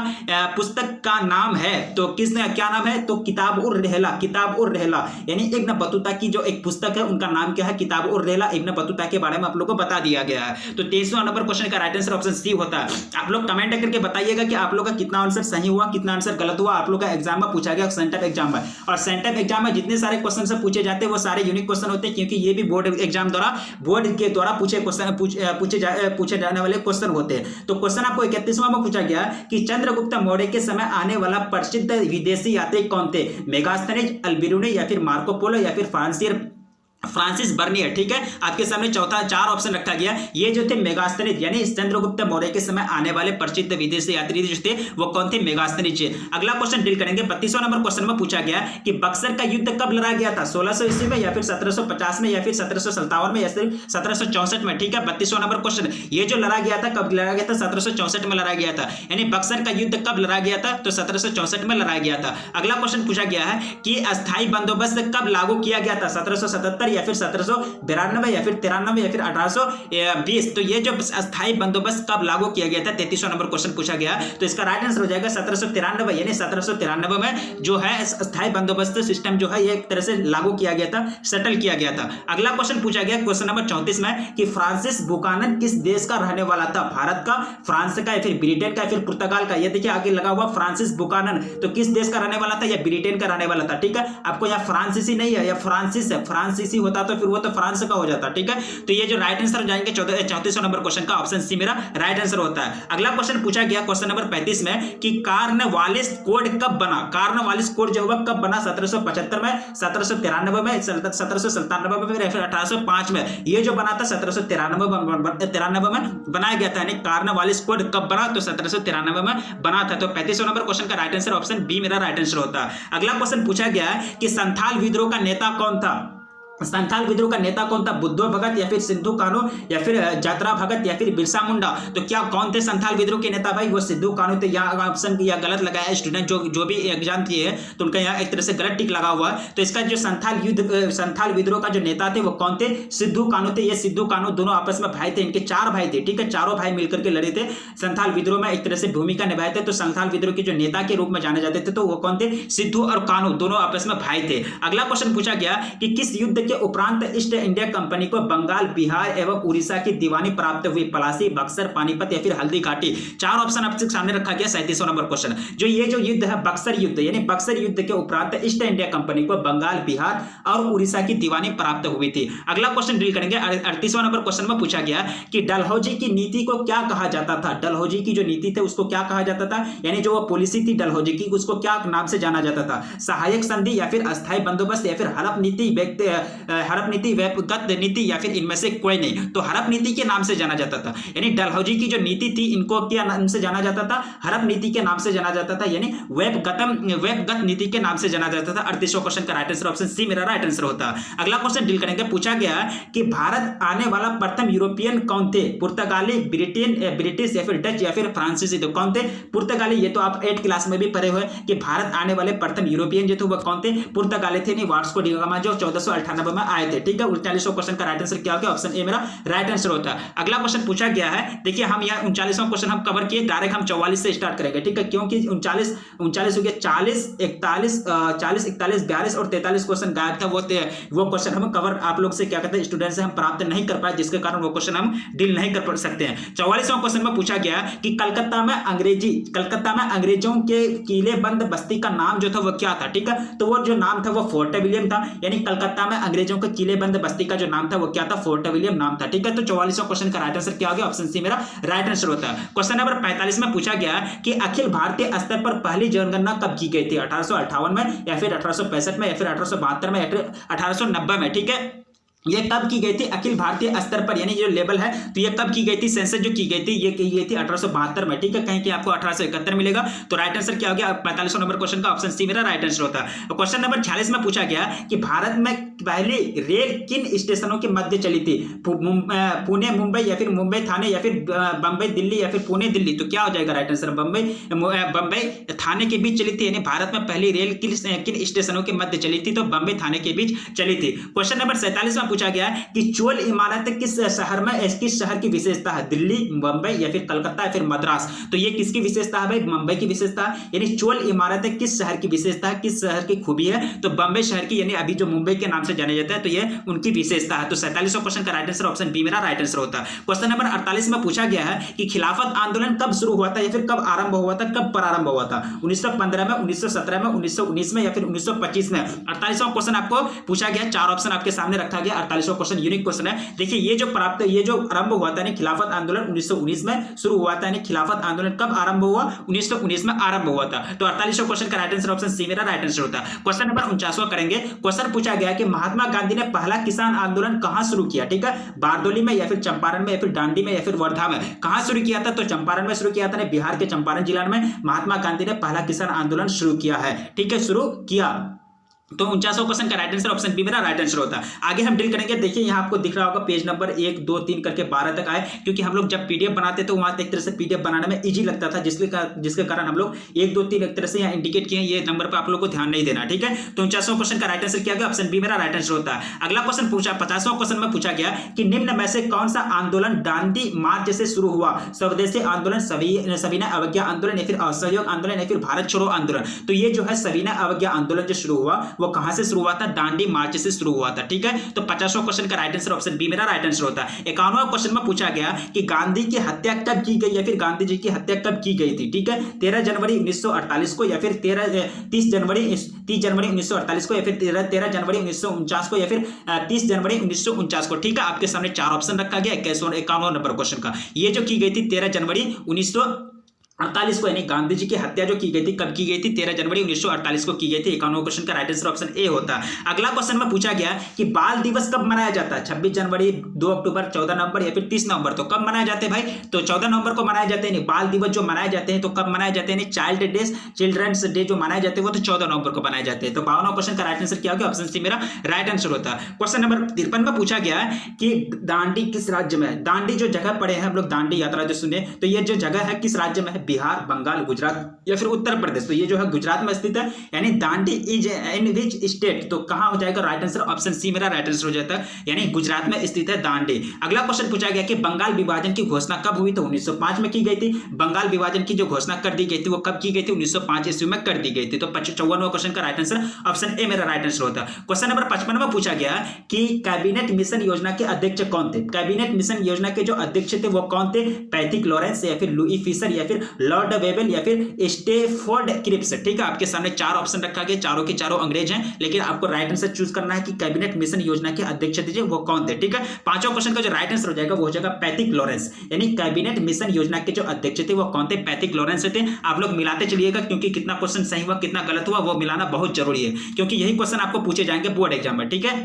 पुस्तक का नाम है, तो किसने क्या नाम है? तो किताब उर रहला, किताब उर रहला, यानी इब्न बतूता की जो एक पुस्तक है उनका नाम क्या है? किताब उर रहला। इब्न बतूता के बारे में आप लोगों को बता दिया गया है। तो 23वां नंबर क्वेश्चन का राइट आंसर ऑप्शन सी होता है। आप लोग कमेंट करके बताइएगा कि आप लोग का कितना आंसर सही हुआ, कितना आंसर गलत हुआ। आप लोग का एग्जाम में पूछा गया सेंटअप एग्जाम में, और सेंटअप एग्जाम में जितने सारे क्वेश्चन से पूछे जाते हैं वो सारे यूनिक क्वेश्चन होते हैं, क्योंकि ये भी बोर्ड एग्जाम द्वारा, बोर्ड के द्वारा पूछे जाने वाले क्वेश्चन होते हैं। तो क्वेश्चन आपको 31वां में पूछा गया कि चंद्रगुप्त मौर्य के समय आने वाला प्रसिद्ध विदेशी यात्री कौन थे? मेगास्थनीज, अल्बिरूनी, या फिर मार्को पोलो, या फिर फ्रांसिस बर्नियर। ठीक है, आपके सामने चौथा 4 ऑप्शन रखा गया। ये जो थे मेगास्थनीज, यानी चंद्रगुप्त मौर्य के समय आने वाले प्रसिद्ध विदेशी यात्री जो थे वो कौन थे? मेगास्थनीज। अगला क्वेश्चन डील करेंगे 32वां नंबर क्वेश्चन में पूछा गया कि बक्सर का युद्ध कब लड़ा गया था? 1600 ईस्वी में, या फिर 1750 में, या फिर 1757 में, या फिर 1764 में। ठीक है, 32वां नंबर क्वेश्चन, ये जो लड़ा गया था कब लड़ा गया था? 1764 में लड़ा गया था, यानी बक्सर का युद्ध कब लड़ा गया था? तो 1764 में लड़ा गया था। अगला क्वेश्चन पूछा गया है कि अस्थायी बंदोबस्त कब लागू किया गया था? 1777, या फिर 1792, या फिर 93, या फिर 1820। तो ये जो अस्थायी बंदोबस्त कब लागू किया गया था? 33वां नंबर क्वेश्चन पूछा गया। तो इसका राइट आंसर हो जाएगा 1793, यानी 1793 में जो है अस्थायी बंदोबस्त सिस्टम जो है ये एक तरह से लागू किया गया था, सेटल किया गया था। अगला क्वेश्चन पूछा गया क्वेश्चन नंबर 34 में कि फ्रांसिस बुकानन किस देश का रहने वाला था? भारत का, फ्रांस का, या फिर ब्रिटेन का, या फिर पुर्तगाल का। ये देखिए आगे लगा हुआ फ्रांसिस बुकानन, तो किस देश का रहने वाला था? या ब्रिटेन का रहने वाला था। ठीक है, आपको यहाँ फ्रांसीसी नहीं है, या फ्रांसिस है, फ्रांसीसी होता तो फिर वो तो फ्रांस का हो जाता। ठीक है, तो ये जो राइट आंसर हो जाएंगे 34वां नंबर क्वेश्चन का ऑप्शन सी मेरा राइट आंसर होता है। अगला क्वेश्चन पूछा गया क्वेश्चन नंबर 35 में कि कार्नवालिस कोड कब बना? कार्नवालिस कोड जो हुआ कब बना? 1775 में, 1793 में, 1797 में, फिर 1805 में। ये जो बना था 1793 में बनाया गया था, यानी कार्नवालिस कोड कब बना? तो 1793 में बना था। तो 35वां नंबर क्वेश्चन का राइट आंसर ऑप्शन बी मेरा राइट आंसर होता है। अगला क्वेश्चन पूछा गया है कि संथाल विद्रोह का नेता कौन था? संथाल विद्रोह का नेता कौन था? बुद्धो भगत, या फिर सिद्धू कान्हू, या फिर जात्रा भगत, या फिर बिरसा मुंडा। तो क्या कौन थे संथाल विद्रोह के नेता भाई? वो सिद्धू कान्हू थे। यहाँ ऑप्शन या गलत लगाया स्टूडेंट जो भी एग्जाम दिए तो उनका यहाँ एक तरह से गलत टिक लगा हुआ है। तो इसका जो संथाल विद्रोह का जो नेता थे वो कौन थे? सिद्धू कान्हू थे। ये सिद्धू कान्हू दोनों आपस में भाई थे, इनके 4 भाई थे। ठीक है, चारों भाई मिलकर के लड़े थे, संथाल विद्रोह में एक तरह से भूमिका निभाए थे। तो संथाल विद्रोह के जो नेता के रूप में जाने जाते थे तो वो कौन थे? सिद्धू और कान्हू दोनों आपस में भाई थे। अगला क्वेश्चन पूछा गया कि किस युद्ध के उपरांत ईस्ट इंडिया कंपनी को बंगाल, बिहार एवं उड़ीसा की दीवानी प्राप्त हुई? पलासी, बक्सर, पानीपत, या फिर हल्दी घाटी। 4 ऑप्शन आपके सामने रखा गया। 37वां नंबर क्वेश्चन, जो ये जो युद्ध है बक्सर युद्ध, यानी बक्सर युद्ध के उपरांत ईस्ट इंडिया कंपनी को बंगाल, बिहार और उड़ीसा की दीवानी प्राप्त हुई थी। अगला क्वेश्चन डील करेंगे 38वां नंबर क्वेश्चन में पूछा गया कि डलहौजी की नीति को क्या कहा जाता था? डलहौजी की जो नीति थी उसको क्या कहा जाता था, यानी जो वो पॉलिसी थी डलहौजी की उसको क्या नाम से जाना जाता था? सहायक संधि, या फिर अस्थायी बंदोबस्त, या फिर हड़प नीति, व्यक्तिगत नीति, या फिर इनमें से कोई नहीं। तो हड़प नीति के नाम से जाना जाता था, यानी डलहौजी की जो नीति थी इनको क्या नाम से जाना जाता था? हड़प नीति के नाम से जाना जाता था, यानी वेबगत नीति के नाम से जाना जाता था। 38वां क्वेश्चन का राइट आंसर ऑप्शन सी मेरा राइट आंसर होता है। अगला क्वेश्चन डील करेंगे। पूछा गया कि भारत आने वाला प्रथम यूरोपियन कौन थे? पुर्तगाली, ब्रिटिश, या फिर डच, या फिर फ्रांसीसी। तो कौन थे? पुर्तगाली। ये तो आप 8th क्लास में भी पढ़े हुए कि भारत आने वाले प्रथम यूरोपियन जो थे वो कौन थे? पुर्तगाली थे। वास्को डी गामा जो 1498 में आए थे। ठीक है, 39वां क्वेश्चन का राइट आंसर क्या हो गया? ऑप्शन ए मेरा राइट आंसर होता है। अगला क्वेश्चन पूछा गया है, देखिए हम यहाँ 39वां क्वेश्चन हम कवर किए, डायरेक्ट हम 44 से स्टार्ट करेंगे। ठीक है, क्योंकि 39 हो गया, 40 41 42 और 43 क्वेश्चन गायब था, वो क्वेश्चन हम कवर आप लोग से क्या कहते हैं स्टूडेंट से हम प्राप्त नहीं कर पाए, जिसके कारण वो क्वेश्चन हम डील नहीं कर सकते हैं। 44वां क्वेश्चन में पूछा गया कि कलकत्ता में अंग्रेजों के किले बंद बस्ती का नाम जो था वो क्या था? ठीक है, तो वो जो नाम था वो फोर्ट विलियम था, यानी कलकत्ता में अंग्रेजों के किले बंद बस्ती का जो नाम था वो क्या था? फोर्ट विलियम नाम था। ठीक है, तो 44वां क्वेश्चन का राइट आंसर क्या हो गया? ऑप्शन सी मेरा राइट आंसर होता है। क्वेश्चन नंबर 45 में पूछा गया कि अखिल भारतीय स्तर पर पहली जनगणना कब की गई थी? 1858 में या फिर 1865 में या फिर 1872 में या फिर 1890 में? ठीक है, ये कब की गई थी अखिल भारतीय स्तर पर, यानी जो लेवल है, तो ये कब की गई थी? सेंसस जो की गई थी ये की गई थी 1872 में। ठीक है, कहीं कि आपको 1871 मिलेगा, तो राइट आंसर क्या हो गया? 45वां नंबर क्वेश्चन का ऑप्शन सी मेरा राइट आंसर होता है। क्वेश्चन नंबर 46 में पूछा गया कि भारत में पहली रेल किन स्टेशनों के मध्य चली थी? पुणे मुंबई या फिर मुंबई थाने या फिर बंबई दिल्ली या फिर पुणे दिल्ली? तो क्या हो जाएगा राइट आंसर? बंबई थाने के बीच चली थी, यानी भारत में पहली रेल किन स्टेशनों के मध्य चली थी? तो बंबई थाने के बीच चली थी। क्वेश्चन नंबर 47 में पूछा गया कि चोल इमारत किस शहर की विशेषता है? दिल्ली, मुंबई या फिर कलकत्ता या फिर मद्रास? तो ये किसकी विशेषता है भाई? मुंबई की विशेषता है, यानी चोल इमारत किस शहर की विशेषता है, किस शहर की खूबी है? तो बंबई शहर की, यानी अभी जो मुंबई के नाम से जाने जाता है, तो ये उनकी विशेषता है। तो 47वां क्वेश्चन का राइट आंसर ऑप्शन बी मेरा राइट आंसर होता है। क्वेश्चन नंबर 48 में पूछा गया है कि खिलाफत आंदोलन कब शुरू हुआ था या फिर कब आरंभ हुआ था, कब प्रारंभ हुआ था? 1915 में, 1917 में, 1919 में या फिर 1925 में? 48वां क्वेश्चन आपको पूछा गया, चार ऑप्शन आपके सामने रखा गया। 48वां क्वेश्चन यूनिक क्वेश्चन है। देखिए ये जो आरंभ हुआ था, खिलाफत आंदोलन 1919 में शुरू हुआ था, खिलाफत आंदोलन कब आरंभ हुआ? 1919 में आरंभ हुआ था। तो 48वां क्वेश्चन का राइट आंसर ऑप्शन सी मेरा राइट आंसर होता है। क्वेश्चन नंबर 49वां करेंगे। क्वेश्चन पूछा गया कि महात्मा गांधी ने पहला किसान आंदोलन कहां शुरू किया? ठीक है, बारदोली में या फिर चंपारण में या फिर डांडी में या फिर वर्धा में? कहां शुरू किया था? तो चंपारण में शुरू किया था, बिहार के चंपारण जिला में महात्मा गांधी ने पहला किसान आंदोलन शुरू किया है। ठीक है, शुरू किया। तो 49वां क्वेश्चन का राइट आंसर ऑप्शन बी मेरा राइट आंसर होता है। आगे हम डील करेंगे। देखिए यहाँ आपको दिख रहा होगा पेज नंबर 1 2 3 करके 12 तक आए, क्योंकि हम लोग जब पीडीएफ बनाते तो वहां एक तरह से पीडीएफ बनाने में इजी लगता था, जिसके कारण हम लोग 1 2 3 एक तरह से यहाँ इंडिकेट किए, ये नंबर पर आप लोग को ध्यान नहीं देना। ठीक है, तो 49वां क्वेश्चन का राइट आंसर क्या गया? ऑप्शन बी मेरा राइट आंसर होता है। अगला क्वेश्चन पूछा 50वां क्वेश्चन में पूछा गया कि निम्न में से कौन सा आंदोलन दांडी मार्च से शुरू हुआ? स्वदेशी आंदोलन, सविनय अवज्ञा आंदोलन या फिर असहयोग आंदोलन या फिर भारत छोड़ो आंदोलन? तो ये जो है सविनय अवज्ञा आंदोलन जो शुरू हुआ वो कहां से शुरू हुआ था? दांडी मार्च से शुरू हुआ था। ठीक है, तो 50वां क्वेश्चन का राइट आंसर ऑप्शन बी मेरा राइट आंसर होता है। 51वां क्वेश्चन में पूछा गया कि गांधी की हत्या कब की गई या फिर गांधी जी की हत्या कब की गई थी? ठीक है, 13 जनवरी 1948 को या फिर 30 जनवरी 1948 को या फिर 13 जनवरी 1949 को या फिर 30 जनवरी 1949 को? ठीक है, आपके सामने चार ऑप्शन रखा गया 51वां नंबर क्वेश्चन का। ये जो की गई थी 13 जनवरी 1948 को, यानी गांधी जी की हत्या जो की गई थी कब की गई थी? 13 जनवरी 1948 को की गई थी। 51वां क्वेश्चन का राइट आंसर ऑप्शन ए होता है। अगला क्वेश्चन में पूछा गया कि बाल दिवस कब मनाया जाता है? 26 जनवरी, 2 अक्टूबर, 14 नवंबर या फिर 30 नवंबर? तो कब मनाए जाते हैं भाई? तो 14 नवंबर को मनाए जाते हैं। बाल दिवस जो मनाए जाते हैं तो कब मनाए जाते हैं? चिल्ड्रंस डे जो मनाए जाते हैं वो तो 14 नवंबर को मनाए जाते हैं। तो 52वां क्वेश्चन का राइट आंसर क्या होगा? ऑप्शन सी मेरा राइट आंसर होता है। क्वेश्चन नंबर 53 में पूछा गया कि दांडी किस राज्य में है? दांडी जो जगह पड़े हैं हम लोग, दांडी यात्रा जो सुने, तो ये जो जगह है किस राज्य में है? बिहार, बंगाल, गुजरात या फिर उत्तर प्रदेश? तो ये जो है गुजरात में स्थित है, यानी Dandi is in which state? तो कहां हो जाएगा राइट आंसर? ऑप्शन सी मेरा राइट आंसर हो जाता है, यानी गुजरात में स्थित है दांडी। अगला क्वेश्चन पूछा गया कि बंगाल विभाजन की घोषणा कब हुई? तो 1905 में की गई थी। बंगाल विभाजन की जो घोषणा कर दी गई थी वो कब की गई थी? 1905 ईस्वी में कर दी गई थी। तो 54वां क्वेश्चन का राइट आंसर ऑप्शन ए मेरा राइट आंसर होता है। क्वेश्चन नंबर 55 में पूछा गया कि कैबिनेट मिशन योजना के अध्यक्ष कौन थे? कैबिनेट मिशन योजना के जो अध्यक्ष थे वो कौन थे? पैथिक लॉरेंस या फिर लुई फिशर या फिर लॉर्ड वेबल या फिर स्टेफोर्ड क्रिप्स? ठीक है, आपके सामने चार ऑप्शन रखा गया, चारों के चारों अंग्रेज हैं, लेकिन आपको राइट आंसर चूज करना है कि कैबिनेट मिशन योजना के अध्यक्ष थे वो कौन थे। ठीक है, पांचों क्वेश्चन का जो राइट आंसर हो जाएगा वो हो जाएगा पैथिक लॉरेंस, यानी कैबिनेट मिशन योजना के जो अध्यक्ष थे वो कौन थे? पैथिक लॉरेंस थे। आप लोग मिलाते चलिएगा, क्योंकि कितना क्वेश्चन सही हुआ कितना गलत हुआ वो मिलाना बहुत जरूरी है, क्योंकि यही क्वेश्चन आपको पूछे जाएंगे बोर्ड एग्जाम में। ठीक है,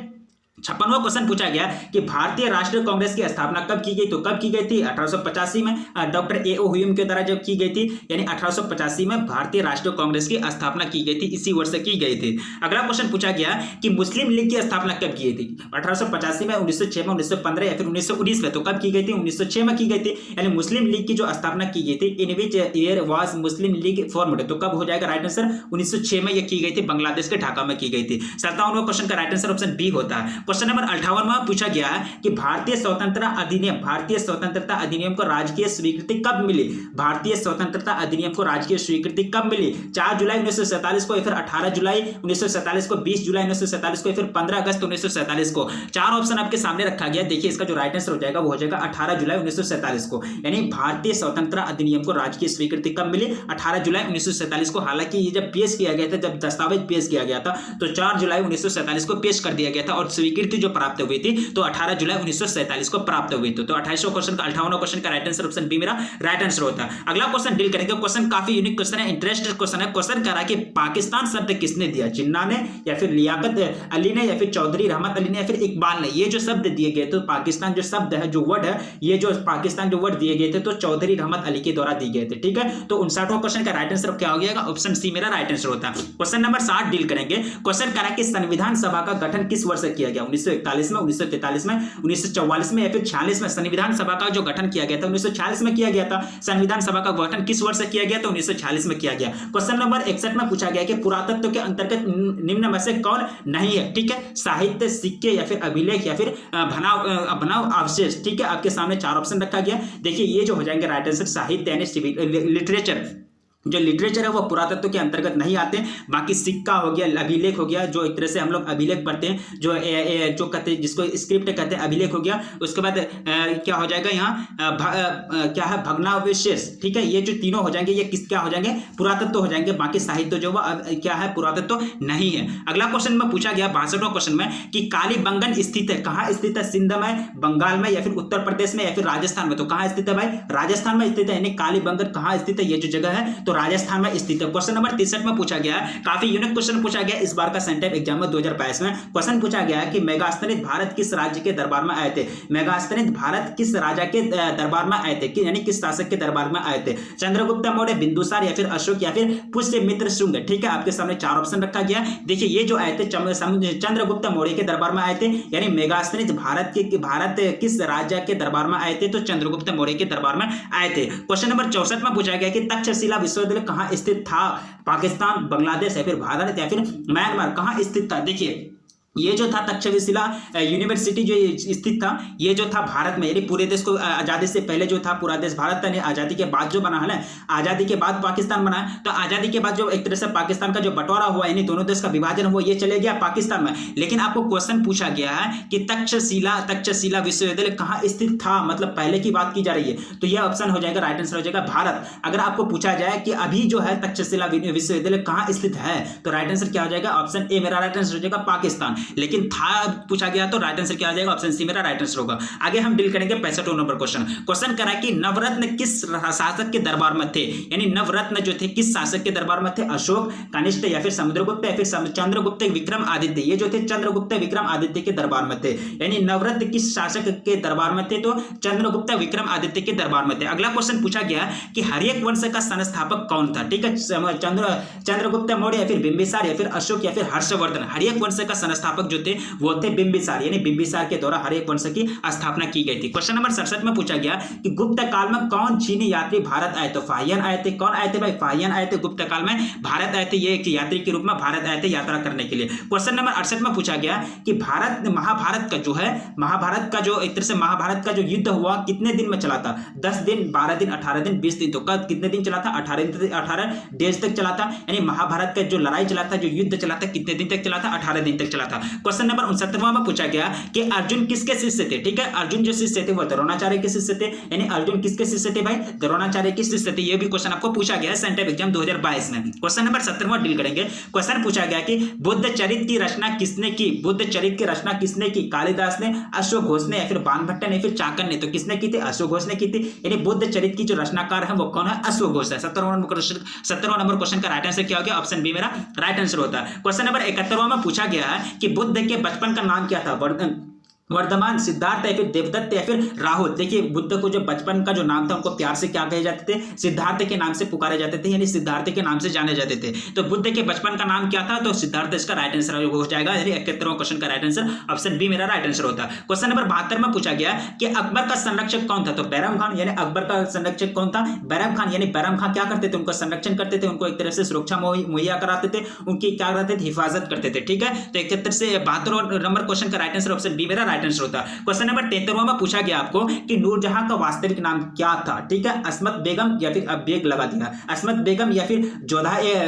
56वां क्वेश्चन पूछा गया कि भारतीय राष्ट्रीय कांग्रेस की स्थापना कब की गई? तो कब की गई थी? 1885 में डॉक्टर ए.ओ. ह्यूम के द्वारा जब की गई थी, यानी 1885 में भारतीय राष्ट्रीय कांग्रेस की स्थापना की गई थी, इसी वर्ष की गई थी। अगला क्वेश्चन पूछा गया कि मुस्लिम लीग की स्थापना कब की गई थी? 1885 में, 1906 में, 1915 या फिर 1919 में? तो कब की गई थी? 1906 में की गई थी, यानी मुस्लिम लीग की जो स्थापना की गई थी। In which year was Muslim League formed? तो कब हो जाएगा राइट आंसर? 1906 में यह की गई थी, बांग्लादेश के ढाका में की गई थी। 57वां क्वेश्चन का राइट आंसर ऑप्शन बी होता है। क्वेश्चन नंबर 58 में पूछा गया है कि भारतीय स्वतंत्रता अधिनियम को राजकीय स्वीकृति कब मिली? भारतीय स्वतंत्रता अधिनियम को राजकीय स्वीकृति कब मिली? 4 जुलाई 1947 को, या फिर 18 जुलाई 1947 को, 20 जुलाई 1947 को, या फिर 15 अगस्त 1947 को। 4 ऑप्शन आपके सामने रखा गया। देखिए इसका जो राइट आंसर हो जाएगा वो हो जाएगा 18 जुलाई 1947 को। यानी भारतीय स्वतंत्रता अधिनियम को राजकीय स्वीकृति कब मिली? 18 जुलाई 1947 को। हालांकि ये जब पेश किया गया था, जब दस्तावेज पेश किया गया था तो 4 जुलाई 1947 को पेश कर दिया गया था और स्वीकृति जो प्राप्त हुई थी तो 18 जुलाई 1947 को प्राप्त हुई थी। तो 28वां क्वेश्चन का 58वां क्वेश्चन का राइट आंसर ऑप्शन बी मेरा राइट आंसर होता है। अगला क्वेश्चन डील करेंगे। क्वेश्चन काफी यूनिक क्वेश्चन है, इंटरेस्टेड क्वेश्चन है। क्वेश्चन करा कि पाकिस्तान शब्द किसने दिया? जिन्ना ने, या फिर लियाकत अली ने, या फिर चौधरी रहमत अली ने, या फिर इकबाल ने। ये जो शब्द दिए गए तो पाकिस्तान जो शब्द है, जो वर्ड है, ये जो पाकिस्तान जो वर्ड दिए गए थे तो चौधरी रहमत अली के द्वारा दिए गए थे। ठीक है, तो 59वां क्वेश्चन का राइट आंसर क्या हो जाएगा? ऑप्शन सी मेरा राइट आंसर होता है। क्वेश्चन नंबर 60 डील करेंगे। क्वेश्चन करा कि संविधान सभा का गठन किस वर्ष किया गया? 1941 में, 1943 में, 1944 में, या फिर 46 में। संविधान सभा का जो गठन किया गया था 1946 में किया गया था। संविधान सभा का गठन किस वर्ष किया गया? तो 1946 में किया गया। क्वेश्चन नंबर 61 में पूछा गया कि पुरातत्व के अंतर्गत निम्न में से कौन नहीं है? ठीक है, साहित्य, सिक्के, या फिर अभिलेख, या फिर बनाव अवशेष। ठीक है, आपके सामने 4 ऑप्शन रखा गया। देखिए ये जो हो जाएंगे राइट आंसर साहित्य यानी लिटरेचर। जो लिटरेचर है वो पुरातत्व के अंतर्गत नहीं आते। बाकी सिक्का हो गया, अभिलेख हो गया, जो एक तरह से हम लोग अभिलेख पढ़ते हैं, जो कहते हैं, जिसको स्क्रिप्ट कहते हैं, अभिलेख हो गया। उसके बाद क्या हो जाएगा यहाँ क्या है? भग्नावशेष। ठीक है, ये जो तीनों हो जाएंगे ये किस क्या हो जाएंगे? पुरातत्व हो जाएंगे। बाकी साहित्य जो क्या है? पुरातत्व नहीं है। अगला क्वेश्चन में पूछा गया 62वां क्वेश्चन में कि कालीबंगन स्थित है, कहाँ स्थित है? सिंध में, बंगाल में, या फिर उत्तर प्रदेश में, या फिर राजस्थान में। तो कहाँ स्थित है भाई? राजस्थान में स्थित है। यानी कालीबंगन कहाँ स्थित है? ये जो जगह है तो राजस्थान में स्थित है। क्वेश्चन नंबर 63 में पूछा गया है, काफी यूनिक क्वेश्चन पूछा गया इस बार का सेंटेप एग्जाम में 2022 में। क्वेश्चन पूछा गया है कि मेगास्थनीत भारत किस राज्य के दरबार में आए थे? मेगास्थनीत भारत किस राजा के दरबार में आए थे? यानी किस शासक के दरबार में आए थे? चंद्रगुप्त मौर्य, बिंदुसार, या फिर अशोक, या फिर पुष्यमित्र शुंग। ठीक है, आपके सामने 4 ऑप्शन रखा गया। देखिए ये जो आए थे चंद्रगुप्त मौर्य के दरबार में आए थे। यानी मेगास्थनीत भारत किस राजा के दरबार में आए थे? तो चंद्रगुप्त मौर्य के दरबार में आए थे। क्वेश्चन नंबर 64 में पूछा गया कि तक्षशिला विश्वविद्यालय कहाँ स्थित था? पाकिस्तान, बांग्लादेश, या फिर भारत, या फिर म्यांमार। कहाँ स्थित था? देखिए ये जो था तक्षशिला यूनिवर्सिटी जो स्थित था ये जो था भारत में। यानी पूरे देश को आजादी से पहले जो था पूरा देश भारत था, आजादी के बाद जो बना है ना, आजादी के बाद पाकिस्तान बना है। तो आजादी के बाद जो एक तरह से पाकिस्तान का जो बंटवारा हुआ, यानी दोनों देश का विभाजन हुआ, ये चले गया पाकिस्तान में। लेकिन आपको क्वेश्चन पूछा गया है कि तक्षशिला विश्वविद्यालय कहाँ स्थित था, मतलब पहले की बात की जा रही है। तो यह ऑप्शन हो जाएगा, राइट आंसर हो जाएगा भारत। अगर आपको पूछा जाए कि अभी जो है तक्षशिला विश्वविद्यालय कहाँ स्थित है तो राइट आंसर क्या हो जाएगा? ऑप्शन ए मेरा राइट आंसर हो जाएगा पाकिस्तान। लेकिन था पूछा गया तो राइट आंसर क्या आ जाएगा? ऑप्शन सी मेरा राइट आंसर होगा। आगे हम डील करेंगे 65 नंबर क्वेश्चन। क्वेश्चन करा कि नवरत्न किस शासक के दरबार में थे? यानी नवरत्न जो थे किस शासक के दरबार में थे? अशोक, कनिष्ठ, या फिर समुद्रगुप्त, या फिर चंद्रगुप्त विक्रम आदित्य। ये जो थे चंद्रगुप्त विक्रम आदित्य के दरबार में थे। यानी नवरत्न किस शासक के दरबार में थे? तो चंद्रगुप्त विक्रम आदित्य के दरबार में थे। अगला क्वेश्चन पूछा गया कि हर्यक वंश का संस्थापक कौन था? ठीक है, चंद्रगुप्त मौर्य, या फिर बिंबिसार, या फिर अशोक, या फिर हर्षवर्धन। हर्यक वंश का संस्थापक जो थे वो थे बिंबिसार। यानी बिंबिसार के द्वारा हर्यक वंश की स्थापना की गई थी। क्वेश्चन नंबर 67 में पूछा गया कि गुप्त काल में कौन चीनी यात्री भारत आए? तो फाहियान आए थे। कौन आए थे भाई? फाहियान आए थे। गुप्त काल में भारत आए थे, ये एक यात्री के रूप में भारत आए थे यात्रा करने के लिए। क्वेश्चन नंबर 68 में पूछा गया कि महाभारत का जो है, महाभारत का जो एक तरह से महाभारत का जो युद्ध हुआ कितने दिन में चला था? 10 दिन, 12 दिन, 18 दिन, 20 दिन। तो कितने दिन चला था? 18 डेज तक चला था। यानी महाभारत का जो लड़ाई चला था, जो युद्ध चला था, कितने दिन तक चला था? 18 दिन तक चला था। क्वेश्चन नंबर 69वां में पूछा गया कि अर्जुन किसके शिष्य थे? ठीक है, अर्जुन जो शिष्य थे वो द्रोणाचार्य के शिष्य थे। यानी अर्जुन किसके शिष्य थे भाई? द्रोणाचार्य के शिष्य थे। ये भी क्वेश्चन आपको पूछा गया है सेंटेप एग्जाम 2022 में। क्वेश्चन नंबर 17वां डील करेंगे। क्वेश्चन पूछा गया कि बुद्ध चरित्र की रचना किसने की? बुद्ध चरित्र की रचना किसने की? कालिदास ने, अशोक घोष ने, या फिर बाणभट्ट ने, या फिर चाकन ने। तो किसने की थी? अशोक घोष ने की थी। यानी बुद्ध चरित्र की जो रचनाकार है वो कौन है? अशोक घोष है। 17वां नंबर क्वेश्चन का राइट आंसर क्या हो गया? ऑप्शन बी मेरा राइट आंसर होता है। क्वेश्चन नंबर 71वां में पूछा गया है कि बुद्ध के बचपन का नाम क्या था? वर्धमान, सिद्धार्थ या फिर देवदत्त या फिर राहुल। देखिए बुद्ध को जो बचपन का जो नाम था उनको प्यार से क्या कहे जाते थे, सिद्धार्थ के नाम से पुकारे जाते थे, यानी सिद्धार्थ के नाम से जाने जाते थे। तो बुद्ध के बचपन का नाम क्या था, तो सिद्धार्थ इसका राइट आंसर हो जाएगा, यानी 71वां क्वेश्चन का राइट आंसर ऑप्शन बी मेरा राइट आंसर होता है। क्वेश्चन नंबर 72 में पूछा गया कि अकबर का संरक्षक कौन था, तो बैरम खान, यानी अकबर का संरक्षक कौन था, बैरम खान। यानी बैरम खान क्या करते थे, उनका संरक्षण करते थे, उनको एक तरह से सुरक्षा मुहैया कराते थे, उनकी क्या करते थे, हिफाजत करते थे। ठीक है, तो 71 से 72 नंबर क्वेश्चन का राइट आंसर ऑप्शन बी मेरा राइट आंसर होता है। क्वेश्चन नंबर 73 में पूछा गया आपको कि नूरजहां का वास्तविक नाम क्या था। ठीक है, अस्मत बेगम या फिर, अब बेग लगा दिया, अस्मत बेगम या फिर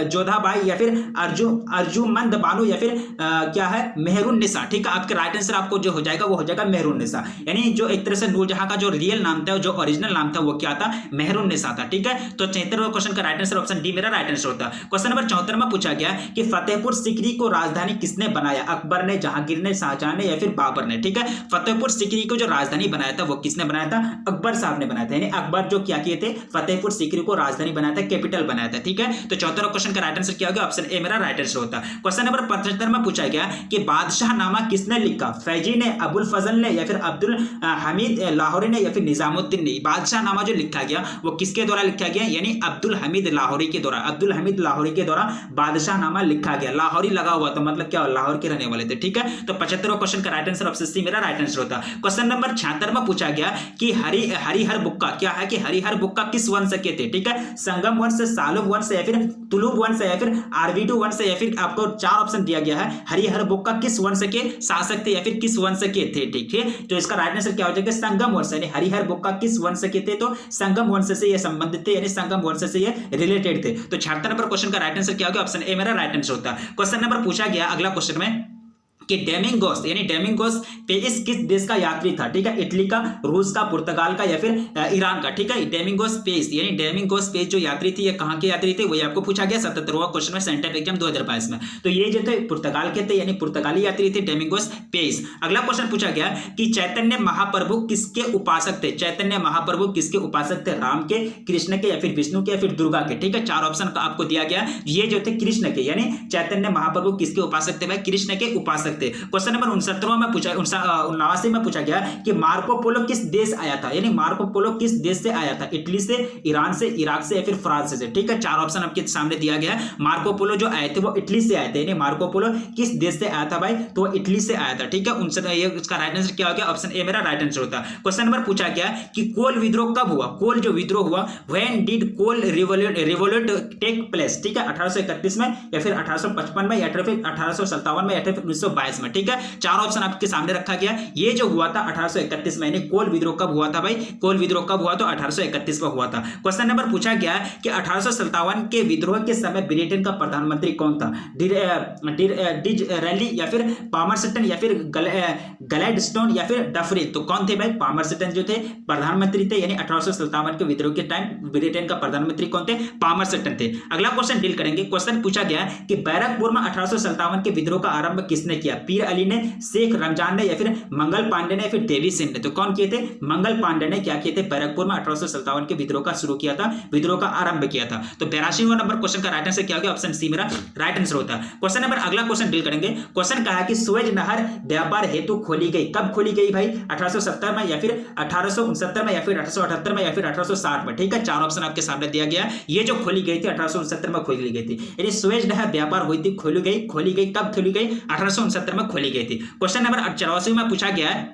जोधाबाई या फिर अर्जुमंद बानो या फिर क्या है, मेहरुन्निसा। ठीक है, आपके राइट आंसर आपको जो हो जाएगा वो हो जाएगा मेहरुन्निसा। यानी जो एक तरह से नूरजहां का जो रियल नाम था, जो ओरिजिनल नाम था वो क्या था, मेहरुन्निसा था। ठीक है, तो 73वां क्वेश्चन का राइट आंसर ऑप्शन डी मेरा राइट आंसर होता है। क्वेश्चन नंबर 74 में पूछा गया कि फतेहपुर सीकरी को राजधानी किसने बनाया, अकबर ने, जहांगीर ने, शाहजहां ने या फिर बाबर ने। ठीक है, फतेहपुर सीकरी को जो राजधानी बनाया था वो किसने बनाया था, अकबर साहब ने बनाया था। यानी अकबर जो क्या किए थे, फतेहपुर सीकरी को राजधानी बनाया था, कैपिटल बनाया था। ठीक है, तो 74वां क्वेश्चन का राइट आंसर क्या होगा, ऑप्शन ए मेरा राइट आंसर होता है। क्वेश्चन नंबर 75 में पूछा गया कि बादशाहनामा किसने लिखा, फैजी ने, अबुल फजल ने या फिर अब्दुल हमीद लाहौरी ने या फिर निजामुद्दीन ने। बादशाहनामा जो लिखा गया वो किसके द्वारा लिखा गया, यानी अब्दुल हमीद लाहौरी के द्वारा, अब्दुल हमीद लाहौरी के द्वारा बादशाहनामा लिखा गया। लाहौरी लगा हुआ तो मतलब क्या, लाहौर के रहने वाले थे। ठीक है, तो 75वां क्वेश्चन का राइट आंसर ऑप्शन सी मेरा राइट आंसर होता है। क्वेश्चन नंबर 76 में पूछा गया कि हरिहर बुक्का क्या है, कि हरिहर बुक्का किस वंश के थे। ठीक है, संगम वंश, सालुब वंश या फिर तुलुब वंश या फिर आरवीडू वंश या फिर आपको 4 ऑप्शन दिया गया है। हरिहर बुक्का किस वंश के शासक थे या फिर किस वंश के थे। ठीक है, तो इसका राइट आंसर क्या हो जाएगा, संगम वंश। यानी हरिहर बुक्का किस वंश के थे, तो संगम वंश से ये संबंधित थे, यानी संगम वंश से ये रिलेटेड थे। तो 76 नंबर क्वेश्चन का राइट आंसर क्या होगा, ऑप्शन ए मेरा राइट आंसर होता है। क्वेश्चन नंबर पूछा गया अगला क्वेश्चन में कि डेमिंगोस, यानी डेमिंगोस पेरिस किस देश का यात्री था। ठीक है, इटली का, रूस का, पुर्तगाल का या फिर ईरान का। ठीक है, डेमिंगोस पेस, यानी डेमिंगोस पेस जो यात्री थी ये कहां के यात्री थे, वही आपको पूछा गया 77वां क्वेश्चन में सेंटेप एग्जाम 2022 में। तो ये जो थे पुर्तगाल के थे, यानी पुर्तगाली यात्री थे डेमिंगोस पेस। अगला क्वेश्चन पूछा गया कि चैतन्य महाप्रभु किसके उपासक थे, चैतन्य महाप्रभु किसके उपासक थे, राम के, कृष्ण के या फिर विष्णु के या फिर दुर्गा के। ठीक है, 4 ऑप्शन आपको दिया गया, ये जो थे कृष्ण के, यानी चैतन्य महाप्रभु किसके उपासक थे, भाई कृष्ण के उपासक थे। क्वेश्चन नंबर 69 में पूछा 79 में पूछा गया कि मार्को पोलो किस देश आया था, यानी मार्को पोलो किस देश से आया था, इटली से, ईरान से, इराक से या फिर फ्रांस से। ठीक है, 4 ऑप्शन आपके सामने दिया गया है। मार्को पोलो जो आए थे वो इटली से आए थे, यानी मार्को पोलो किस देश से आया था भाई, तो वो इटली से आया था। ठीक है, उसका राइट आंसर क्या हो गया, ऑप्शन ए मेरा राइट आंसर होता है। क्वेश्चन नंबर पूछा गया कि कोल विद्रोह कब हुआ, कोल जो विद्रोह हुआ, when did Kol revolt take place. ठीक है, 1831 में या फिर 1855 में या फिर 1857 में या फिर 1922 में। ठीक है, 4 ऑप्शन आपके सामने रखा गया। ये जो हुआ था 1831 में, यानी कोल विद्रोह कब हुआ था भाई, कोल विद्रोह कब हुआ, तो 1831 में हुआ था। क्वेश्चन नंबर पूछा गया कि 1857 के विद्रोह के समय ब्रिटेन का प्रधानमंत्री कौन था, डिज़रेली या फिर पामरस्टन या फिर ग्लैडस्टोन या फिर डफरिन। तो कौन थे भाई, पामरस्टन जो थे प्रधानमंत्री थे, यानी 1857 के विद्रोह के टाइम ब्रिटेन का प्रधानमंत्री कौन थे, पामरस्टन थे। अगला क्वेश्चन डील करेंगे। क्वेश्चन पूछा गया कि बैरकपुर में 1857 के विद्रोह का आरंभ किसने किया, पीर अली ने, शेख रमजान ने या फिर मंगल पांडे ने या फिर देवी सिंह ने। तो कौन किए थे, मंगल पांडे ने क्या किए थे, बैरकपुर में 1857 के विद्रोह का शुरू किया था, विद्रोह का आरंभ किया था। तो 82वां नंबर क्वेश्चन का राइट आंसर क्या होगा, ऑप्शन सी मेरा राइट आंसर होता है। क्वेश्चन नंबर अगला क्वेश्चन डील करेंगे। क्वेश्चन कहा कि सुएज नहर व्यापार हेतु खोली गई, कब खोली गई भाई, 1870 में या फिर 1869 में या फिर 1878 में या फिर 1860 में। ठीक है, 4 ऑप्शन आपके सामने दिया गया। ये जो खोली गई थी 1869 में खोली गई थी, यानी सुएज नहर व्यापार हुई थी, खोली गई कब खोली गई, 1869 में खोली गई थी। क्वेश्चन नंबर 84 में पूछा गया है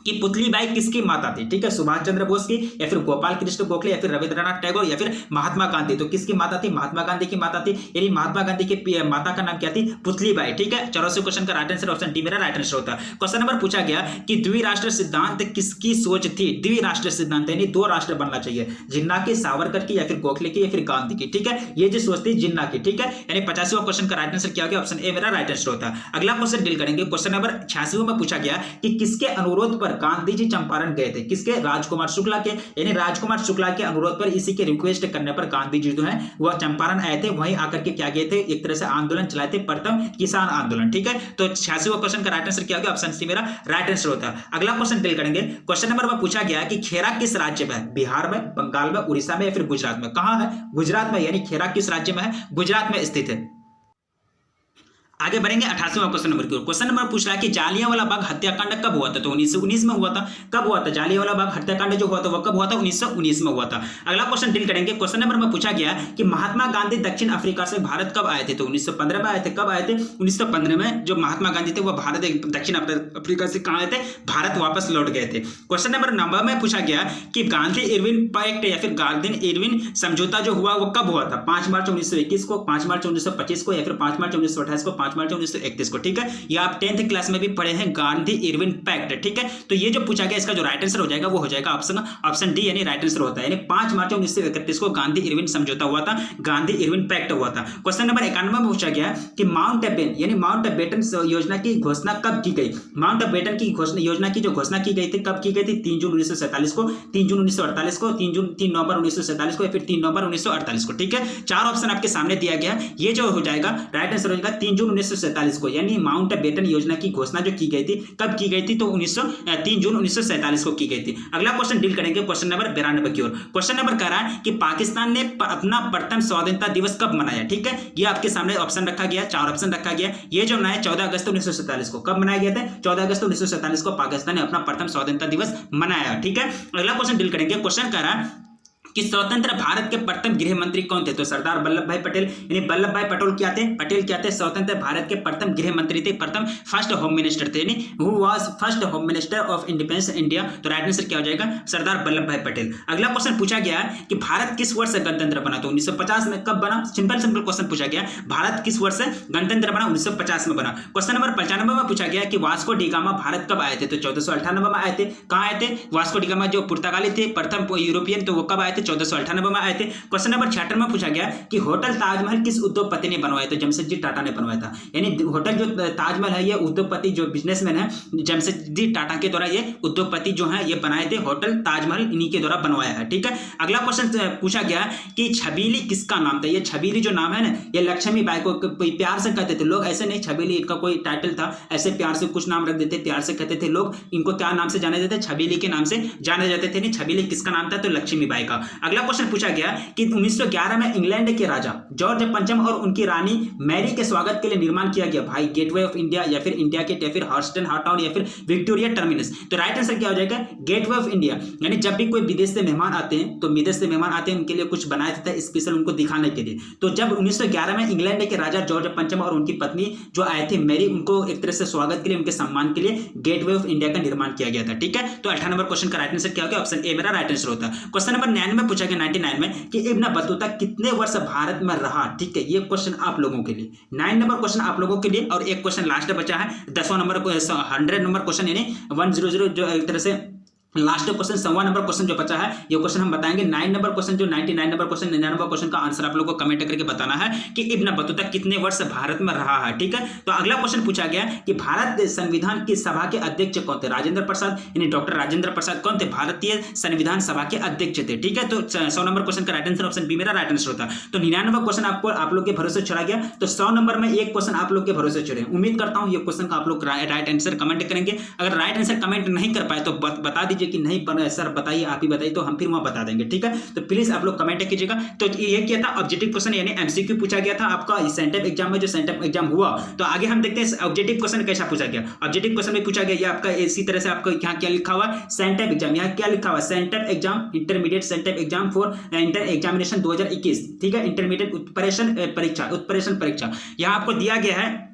कि पुतलीबाई किसकी माता थी। ठीक है, सुभाष चंद्र बोस की या फिर गोपाल कृष्ण गोखले या फिर रविंद्रनाथ टैगोर या फिर महात्मा गांधी। तो किसकी माता थी, महात्मा गांधी की माता थी, यानी महात्मा गांधी की माता का नाम क्या थी, पुतलीबाई। ठीक है, 84 क्वेश्चन का राइट आंसर ऑप्शन डी मेरा राइट आंसर होता है। क्वेश्चन नंबर पूछा गया कि द्विराष्ट्र सिद्धांत किसकी सोच थी, द्विराष्ट्र सिद्धांत यानी 2 राष्ट्र बनना चाहिए, जिन्ना की, सावरकर की या फिर गोखले की या फिर गांधी की। ठीक है, ये जो सोच थी जिन्ना की। ठीक है, यानी 85वां क्वेश्चन का राइट आंसर क्या हो गया, ऑप्शन ए मेरा राइट आंसर होता है। अगला क्वेश्चन डील करेंगे। क्वेश्चन नंबर 86 में पूछा गया कि किसके अनुरोध पर गांधी जी चंपारण गए थे, किसके, राजकुमार शुक्ला के, यानी राजकुमार शुक्ला के अनुरोध पर, इसी के रिक्वेस्ट करने पर गांधी जी जो है वह चंपारण आए थे, वहीं आकर के क्या गए थे, एक तरह से आंदोलन चलाए थे, प्रथम किसान आंदोलन। ठीक है, तो 86वां क्वेश्चन का राइट आंसर क्या होगा, ऑप्शन सी मेरा राइट आंसर होता है। अगला क्वेश्चन डील करेंगे। क्वेश्चन नंबर में पूछा गया कि खेरा किस राज्य में है, बिहार में, बंगाल में, उड़ीसा में या फिर गुजरात में। कहां है, गुजरात में, यानी खेरा किस राज्य में है, गुजरात में स्थित है। आगे बढ़ेंगे 88वां क्वेश्चन नंबर की ओर। क्वेश्चन नंबर पूछ रहा है कि जालियांवाला बाग हत्याकांड कब हुआ था? तो 1919 में हुआ था। कब हुआ था? जालियांवाला बाग हत्याकांड जो हुआ था वो कब हुआ था? 1919 में हुआ था। अगला क्वेश्चन डील करेंगे। क्वेश्चन नंबर में पूछा गया कि महात्मा गांधी दक्षिण अफ्रीका से भारत कब आए थे? तो 1915 में आए थे। कब आए थे? 1915 में जो महात्मा गांधी थे वो भारत दक्षिण अफ्रीका से कहाँ आए थे? भारत वापस लौट गए थे। क्वेश्चन नंबर 9 में पूछा गया कि गांधी इरविन पैक्ट या फिर गांधी इरविन समझौता जो हुआ वो कब हुआ था? 5 मार्च 1921 को, 5 मार्च 1925 को, या फिर 5 मार्च 1928 को, 5 मार्च 1931 को। ठीक है, ये आप 10th क्लास में भी पढ़े हैं, गांधी इरविन पैक्ट। ठीक है, तो ये जो पूछा गया इसका जो राइट आंसर हो जाएगा वो हो जाएगा ऑप्शन डी, यानी राइट आंसर होता है। यानी 5 मार्च 1931 को गांधी इरविन समझौता हुआ था, गांधी इरविन पैक्ट हुआ था। क्वेश्चन नंबर 91 में पूछा गया कि माउंटबेटन यानी माउंटबेटन योजना की घोषणा कब की गई? माउंटबेटन की योजना की जो घोषणा की गई थी कब की गई थी? 3 जून 1947 को, 3 जून 1948 को, 3 नवंबर 1947 को, या फिर 3 नवंबर 1948 को। ठीक है, 4 ऑप्शन आपके सामने दिया गया। ये जो हो जाएगा राइट आंसर हो जाएगा 3 जून 1947 को, यानी माउंटबेटन योजना की घोषणा जो की गई थी कब की गई थी? तो 3 जून 1947 को की गई थी। अगला क्वेश्चन डील करेंगे क्वेश्चन नंबर 92 की ओर। क्वेश्चन नंबर कह रहा है कि पाकिस्तान ने अपना प्रथम स्वतंत्रता दिवस कब मनाया? ठीक है, ये आपके सामने ऑप्शन रखा गया, 4 ऑप्शन रखा गया। ये जो मनाया 14 अगस्त 1947 को। कब मनाया गया था? 14 अगस्त 1947 को पाकिस्तान ने अपना प्रथम स्वतंत्रता दिवस मनाया। ठीक है, अगला क्वेश्चन डील करेंगे। क्वेश्चन कह रहा है कि स्वतंत्र भारत के प्रथम गृह मंत्री कौन थे? तो सरदार वल्लभ भाई पटेल, यानी वल्लभ भाई पटेल क्या थे? पटेल क्या थे? स्वतंत्र भारत के प्रथम गृह मंत्री थे, प्रथम फर्स्ट होम मिनिस्टर थे, यानी who was first home minister of independence India. तो राइट आंसर क्या हो जाएगा? सरदार वल्लभ भाई पटेल। अगला क्वेश्चन पूछा गया कि भारत किस वर्ष से गणतंत्र बना? तो 1950 में। कब बना? सिंपल क्वेश्चन पूछा गया, भारत किस वर्ष से गणतंत्र बना? 1950 में बना। क्वेश्चन नंबर 95 में पूछा गया कि वास्को डी गामा भारत कब आए थे? तो 1498 में आए थे। कहाँ आए थे? वास्को डी गामा जो पुर्तगाली थे, प्रथम यूरोपियन, तो वो कब आए थे? 1498 आए थे। क्वेश्चन नंबर 76 में पूछा गया कि होटल ताजमहल किस उद्योगपति ने बनवाया? तो जमशेदजी टाटा ने बनवाया था। यानी होटल जो ताजमहल है ये उद्योगपति जो बिजनेसमैन है जमशेदजी टाटा के द्वारा ये उद्योगपति जो है ये बनाए थे, होटल ताजमहल इन्हीं के द्वारा बनवाया है। ठीक है, अगला क्वेश्चन पूछा गया कि छबीली किसका नाम था? ये छबीली जो नाम है ना, ये लक्ष्मी बाई को प्यार से कहते थे लोग, ऐसे नहीं छबीली इनका कोई टाइटल था, ऐसे प्यार से कुछ नाम रख देते, प्यार से कहते थे लोग। इनको क्या नाम से जाने जाते? छबीली के नाम से जाने जाते थे। नहीं, छबीली किसका नाम था? तो लक्ष्मी बाई का। अगला क्वेश्चन पूछा गया कि 1911 में इंग्लैंड के राजा जॉर्ज पंचम और उनकी रानी मैरी के स्वागत के लिए निर्माण किया गया भाई गेटवे ऑफ इंडिया, या फिर इंडिया गेट, या फिर हॉस्टन हाउटाउन, या फिर विक्टोरिया टर्मिनस। तो राइट आंसर क्या हो जाएगा? Gateway of India. यानी जब भी कोई विदेश से मेहमान आते हैं तो विदेश से मेहमान आते हैं उनके लिए कुछ बनाया जाता है स्पेशल उनको दिखाने के लिए। तो जब 1911 में इंग्लैंड के राजा जॉर्ज पंचम और उनकी पत्नी जो आए थे मैरी, उनको एक तरह से स्वागत के लिए, उनके सम्मान के लिए गेटवे ऑफ इंडिया का निर्माण किया गया था। ठीक है, तो 18 नंबर क्वेश्चन का राइट आंसर क्या हो गया? ऑप्शन ए मेरा राइट आंसर होता है। क्वेश्चन नंबर 99 में पूछा गया 99 में कि इब्न बतूता कितने वर्ष भारत में रहा? ठीक है, ये क्वेश्चन आप लोगों के लिए 9 नंबर क्वेश्चन आप लोगों के लिए, और एक क्वेश्चन लास्ट बचा है 10वां नंबर 100 नंबर क्वेश्चन, यानी 100 जो एक तरह से लास्ट क्वेश्चन 100वां नंबर क्वेश्चन जो बचा है ये क्वेश्चन हम बताएंगे। 9 नंबर क्वेश्चन जो 99 नंबर क्वेश्चन 99 क्वेश्चन का आंसर आप लोगों को कमेंट करके बताना है कि इब्न बतूता कितने वर्ष भारत में रहा है। ठीक है, तो अगला क्वेश्चन पूछा गया कि भारत संविधान की सभा के अध्यक्ष कौन थे? राजेंद्र प्रसाद, यानी डॉक्टर राजेंद्र प्रसाद कौन थे? भारतीय संविधान सभा के अध्यक्ष थे। ठीक है, तो 100 नंबर क्वेश्चन का राइट आंसर ऑप्शन बी मेरा राइट आंसर होता है। तो 99 क्वेश्चन आपको आप लोग के भरोसे छोड़ा गया, तो 100 नंबर में एक क्वेश्चन आप लोग के भरोसे छोड़े। उम्मीद करता हूं ये क्वेश्चन का आप लोग राइट आंसर कमेंट करेंगे। अगर राइट आंसर कमेंट नहीं कर पाए तो बता दीजिए कि नहीं सर बताइए, आप ही बताइए, तो हम फिर वहां बता देंगे। ठीक है, तो प्लीज आप लोग कमेंट कीजिएगा। तो ये क्या था? ऑब्जेक्टिव क्वेश्चन यानी एमसीक्यू पूछा गया था आपका सेंटेप एग्जाम में, जो सेंटेप एग्जाम हुआ। तो आगे हम देखते हैं ऑब्जेक्टिव क्वेश्चन कैसा पूछा गया। ऑब्जेक्टिव क्वेश्चन में पूछा गया ये आपका इसी तरह से आपको यहाँ क्या लिखा हुआ? Sent up exam. यहाँ क्या लिखा हुआ? Sent up exam, intermediate sent up exam for inter examination 2021। ठीक है, इंटरमीडिएट उत्प्रेषण परीक्षा। यहाँ आपको दिया गया है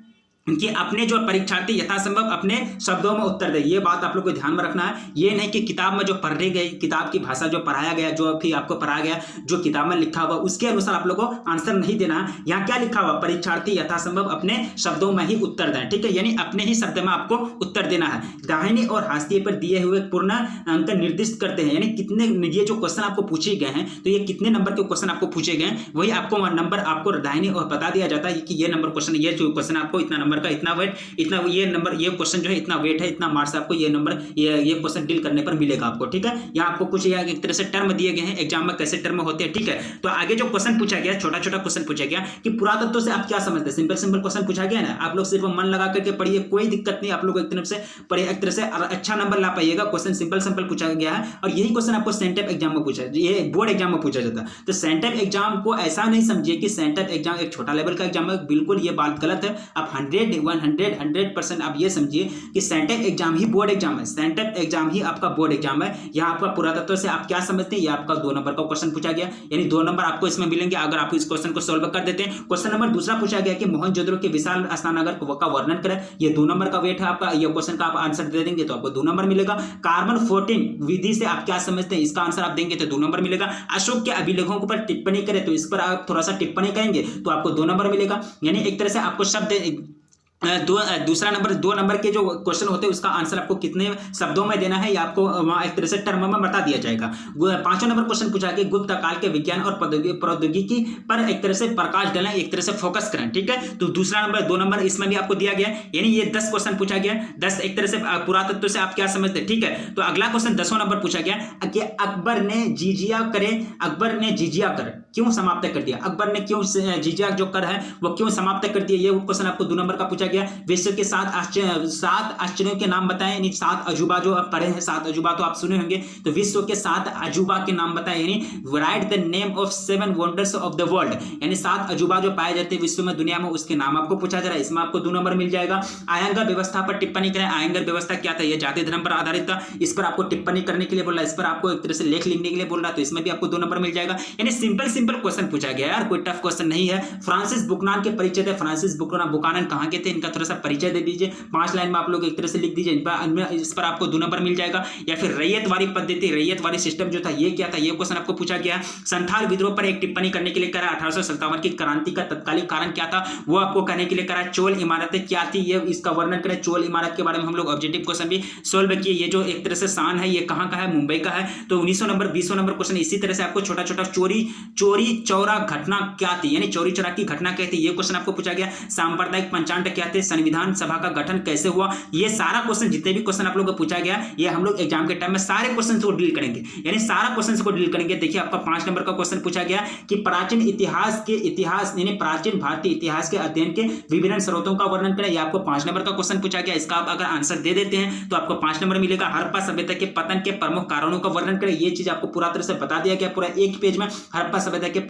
कि अपने जो परीक्षार्थी यथासंभव अपने शब्दों में उत्तर दे। ये बात आप लोग को ध्यान में रखना है। ये नहीं कि किताब में जो पढ़ी गई, किताब की भाषा जो पढ़ाया गया, जो भी आपको पढ़ाया गया, जो किताब में लिखा हुआ उसके अनुसार आप लोग को आंसर नहीं देना है। यहाँ क्या लिखा हुआ? परीक्षार्थी यथासंभव अपने शब्दों में ही उत्तर दें। ठीक है, यानी अपने ही शब्द में आपको उत्तर देना है। दाहिने और हाशिए पर दिए हुए पूर्ण अंक निर्दिष्ट करते हैं, यानी कितने ये जो क्वेश्चन आपको पूछे गए हैं तो ये कितने नंबर के क्वेश्चन आपको पूछे गए हैं, वही आपको नंबर आपको दाहिने और बता दिया जाता है कि ये नंबर क्वेश्चन, ये जो क्वेश्चन आपको इतना नंबर नंबर का इतना वेट, इतना ये नंबर, ये क्वेश्चन जो है इतना वेट है, इतना मार्क्स आपको ये नंबर ये क्वेश्चन डील करने पर मिलेगा आपको, ठीक है। यहाँ आपको कुछ यहाँ एक तरह से टर्म दिए गए हैं, एग्जाम में कैसे टर्म होते हैं, ठीक है। तो आगे जो क्वेश्चन पूछा गया, छोटा छोटा क्वेश्चन पूछा गया कि पुरातत्व से आप क्या समझते हैं, सिंपल सिंपल क्वेश्चन पूछा गया ना, आप लोग सिर्फ मन लगा करके पढ़िए, कोई दिक्कत नहीं, आप लोग एक तरफ से पढ़िए, एक तरह से अच्छा नंबर ला पाइएगा। क्वेश्चन सिंपल सिंपल पूछा गया है और यही क्वेश्चन आपको सेंटेप एग्जाम में पूछा, ये बोर्ड एग्जाम में पूछा जाता है। तो सेंटेप एग्जाम को ऐसा नहीं समझिए कि सेंटेप एग्जाम एक छोटा लेवल का एग्जाम है, बिल्कुल ये बात गलत है। आप 100% आप ये समझिए कि सेंटेप एग्जाम ही बोर्ड एग्जाम है, सेंटेप एग्जाम ही आपका बोर्ड एग्जाम है। यहाँ आपका पुरातत्व से आप क्या समझते हैं, ये आपका 2 नंबर का क्वेश्चन पूछा गया, यानी 2 नंबर आपको इसमें मिलेंगे अगर आप इस क्वेश्चन को सोल्व कर देते हैं। क्वेश्चन नंबर दूसरा पूछा गया कि मोहनजोदड़ो के विशाल स्नानागार का वर्णन करें, ये 2 नंबर का वेट है आपका, ये क्वेश्चन का आप आंसर दे देंगे तो आपको 2 नंबर मिलेगा। कार्बन 14 विधि से आप क्या समझते हैं, इसका आंसर आप देंगे तो 2 नंबर मिलेगा। अशोक के अभिलेखों के ऊपर टिप्पणी करें तो इस पर आप थोड़ा सा टिप्पणी करेंगे तो आपको 2 नंबर मिलेगा। यानी एक तरह से आपको शब्द दूसरा नंबर 2 नंबर के जो क्वेश्चन होते हैं उसका आंसर आपको कितने शब्दों में देना है, ये आपको वहां एक तरह से टर्म में बता दिया जाएगा। 5वां नंबर क्वेश्चन पूछा गया गुप्त काल के विज्ञान और प्रौद्योगिकी पर एक तरह से प्रकाश डालें, एक तरह से फोकस करें, ठीक है। तो दूसरा नंबर 2 नंबर इसमें भी आपको दिया गया, यानी ये 10 क्वेश्चन पूछा गया, 10 एक तरह से पुरातत्व से आप क्या समझते हैं, ठीक है। तो अगला क्वेश्चन 10वां नंबर पूछा गया कि अकबर ने जिजिया कर क्यों समाप्त कर दिया, अकबर ने क्यों जिजिया जो कर है वो क्यों समाप्त कर दिया, ये क्वेश्चन आपको 2 नंबर का पूछा गया। विश्व के 7 आश्चर्यों के नाम बताएं, यानी 7 अजूबा जो आप पढ़े हैं, 7 अजूबा तो आप सुने होंगे, तो विश्व के 7 अजूबा के नाम बताएं, यानी right the name of 7 wonders of the world, यानी 7 अजूबा जो पाए जाते हैं विश्व में, दुनिया में, उसके नाम आपको पूछा जा रहा है, इसमें आपको 2 नंबर मिल जाएगा। आयंगर व्यवस्था पर टिप्पणी करें, आयंगर व्यवस्था क्या था, यह जाति धर्म पर आधारित था, इस पर आपको टिप्पणी करने के लिए बोल रहा है, इस पर आपको एक तरह से लेख लिखने के लिए बोल रहा है, तो इसमें भी आपको 2 नंबर मिल जाएगा। यानी सिंपल सिंपल क्वेश्चन पूछा गया यार, कोई टफ क्वेश्चन नहीं है। फ्रांसिस बुकनान के परिचय थे, फ्रांसिस बुकनान कहां के थे, इनका थोड़ा सा परिचय दे दीजिए, 5 लाइन में आप लोग एक तरह से लिख दीजिए, इस पर आपको 2 नंबर मिल जाएगा। या फिर रैयतवाड़ी पद्धति, रैयतवाड़ी सिस्टम जो था ये क्या था, ये क्वेश्चन आपको पूछा गया। संथाल विद्रोह पर एक टिप्पणी करने के लिए करा, 1857 की क्रांति का तत्कालीन कारण क्या था वो आपको कहने के लिए करा। चोल इमारतें क्या थी, ये इसका वर्णन करें, चोल इमारत के बारे में हम लोग ऑब्जेक्टिव क्वेश्चन भी सोल्व किए। ये जो एक तरह से शान है ये कहां का है, मुंबई का है। तो 1900 नंबर 20वां नंबर क्वेश्चन इसी तरह से आपको छोटा छोटा चोरी चौरा घटना क्या थी, यानी चोरी चौरा की घटना क्या थी, ये क्वेश्चन आपको पूछा गया। सांप्रदायिक पंचांग क्या थे, संविधान सभा का गठन कैसे हुआ, ये सारा क्वेश्चन, जितने भी क्वेश्चन आप लोगों को पूछा गया ये हम लोग एग्जाम के टाइम में सारे क्वेश्चन को डील करेंगे, यानी सारा क्वेश्चन को डील करेंगे। देखिए आपका 5 नंबर का क्वेश्चन पूछा गया कि प्राचीन इतिहास यानी प्राचीन भारतीय इतिहास के अध्ययन के विभिन्न स्रोतों का वर्णन करें, ये आपको 5 नंबर का क्वेश्चन पूछा गया। इसका आप अगर आंसर दे देते हैं तो आपको 5 नंबर मिलेगा। हड़प्पा सभ्यता के पतन के प्रमुख कारणों का वर्णन करें, ये चीज आपको पूरा तरह से बता दिया गया पूरा एक पेज में। हड़प्पा सभ्यता के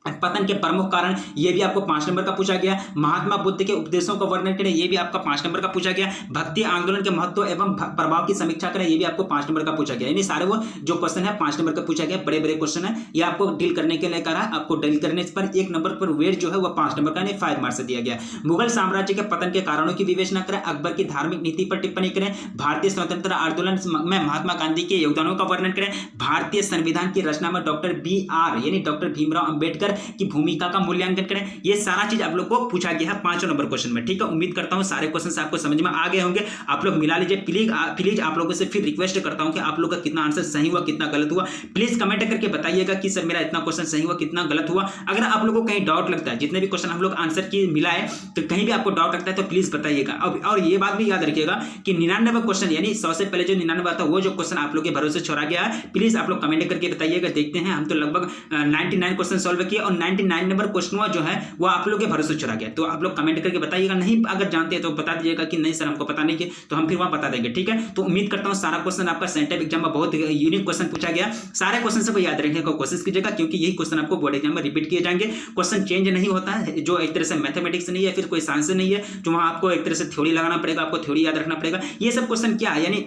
पतन के प्रमुख कारण, ये भी आपको 5 नंबर का पूछा गया। महात्मा बुद्ध के उपदेशों का वर्णन करें, ये भी आपका 5 नंबर का पूछा गया। भक्ति आंदोलन के महत्व एवं प्रभाव की समीक्षा करें, ये भी आपको 5 नंबर का पूछा गया। यानी सारे वो जो क्वेश्चन है 5 नंबर का पूछा गया, बड़े बड़े क्वेश्चन है, ये आपको डील करने के लिए करा। आपको डील करने पर 1 नंबर पर वेट जो है वो 5 नंबर का नहीं 5 मार्क्स दिया गया। मुगल साम्राज्य के पतन के कारणों की विवेचना करें, अकबर की धार्मिक नीति पर टिप्पणी करें, भारतीय स्वतंत्रता आंदोलन में महात्मा गांधी के योगदानों का वर्णन करें, भारतीय संविधान की रचना में डॉक्टर BR यानी डॉक्टर भीमराव अंबेडकर की भूमिका का मूल्यांकन करें। ये सारा चीज आप लोग को पूछा गया है 5 नंबर क्वेश्चन में, ठीक है। उम्मीद करता हूं सारे क्वेश्चन आपको समझ में आ गए होंगे, आप लोग मिला लीजिए। प्लीज आप लोगों से फिर रिक्वेस्ट करता हूं कि आप लोग का कितना आंसर सही हुआ कितना गलत हुआ, प्लीज कमेंट करके बताइएगा कि सर मेरा इतना क्वेश्चन सही हुआ कितना गलत हुआ। अगर आप लोगों को कहीं डाउट लगता है, जितने भी क्वेश्चन हम लोग आंसर की मिला है तो कहीं भी आपको डाउट लगता है तो प्लीज बताइएगा। और ये बात भी याद रखिएगा कि 99 क्वेश्चन यानी 100 से पहले जो 99 था वो जो क्वेश्चन आप लोग के भरोसे छोड़ा गया है, प्लीज आप लोग कमेंट करके बताइएगा। देखते हैं, हम तो लगभग 99 क्वेश्चन सॉल्व किए और 99 नंबर क्वेश्चन जो है वो आप लोग के भरोसे छोड़ा गया। तो आप लोग कमेंट करके बताइएगा, नहीं अगर जानते हैं तो बता दीजिएगा कि नहीं सर हमको पता नहीं है, तो हम फिर वहां बता देंगे, ठीक है। तो उम्मीद करता हूं सारा क्वेश्चन आपका सेंटेप एग्जाम में बहुत यूनिक क्वेश्चन पूछा गया, सारे क्वेश्चन से याद रखने की कोशिश कीजिएगा क्योंकि यही क्वेश्चन आपको बोर्ड एग्जाम में रिपीट किए जाएंगे। क्वेश्चन चेंज नहीं होता है, जो एक तरह से मैथमेटिक्स नहीं है फिर कोई साइंस नहीं है, जो वहां आपको एक तरह से थ्योरी लगाना पड़ेगा, आपको थ्योरी याद रखना पड़ेगा। ये सब क्वेश्चन क्या है, यानी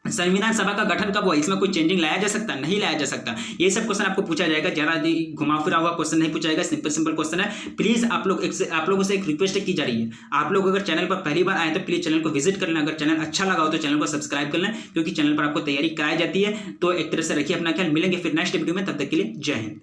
संविधान सभा का गठन कब हुआ, इसमें कोई चेंजिंग लाया जा सकता नहीं लाया जा सकता, ये सब क्वेश्चन आपको पूछा जाएगा। ज्यादा घुमा फिरा हुआ क्वेश्चन नहीं पूछा जाएगा, सिंपल क्वेश्चन है। प्लीज आप लोगों से एक रिक्वेस्ट की जा रही है, आप लोग अगर चैनल पर पहली बार आए तो प्लीज चैनल को विजिट कर लें, अगर चैनल अच्छा लगा हो तो चैनल को सब्सक्राइब कर लें क्योंकि चैनल पर आपको तैयारी कराई जाती है। तो एक तरह से रखिए अपना ख्याल, मिलेंगे फिर नेक्स्ट वीडियो में, तब तक के लिए जय हिंद।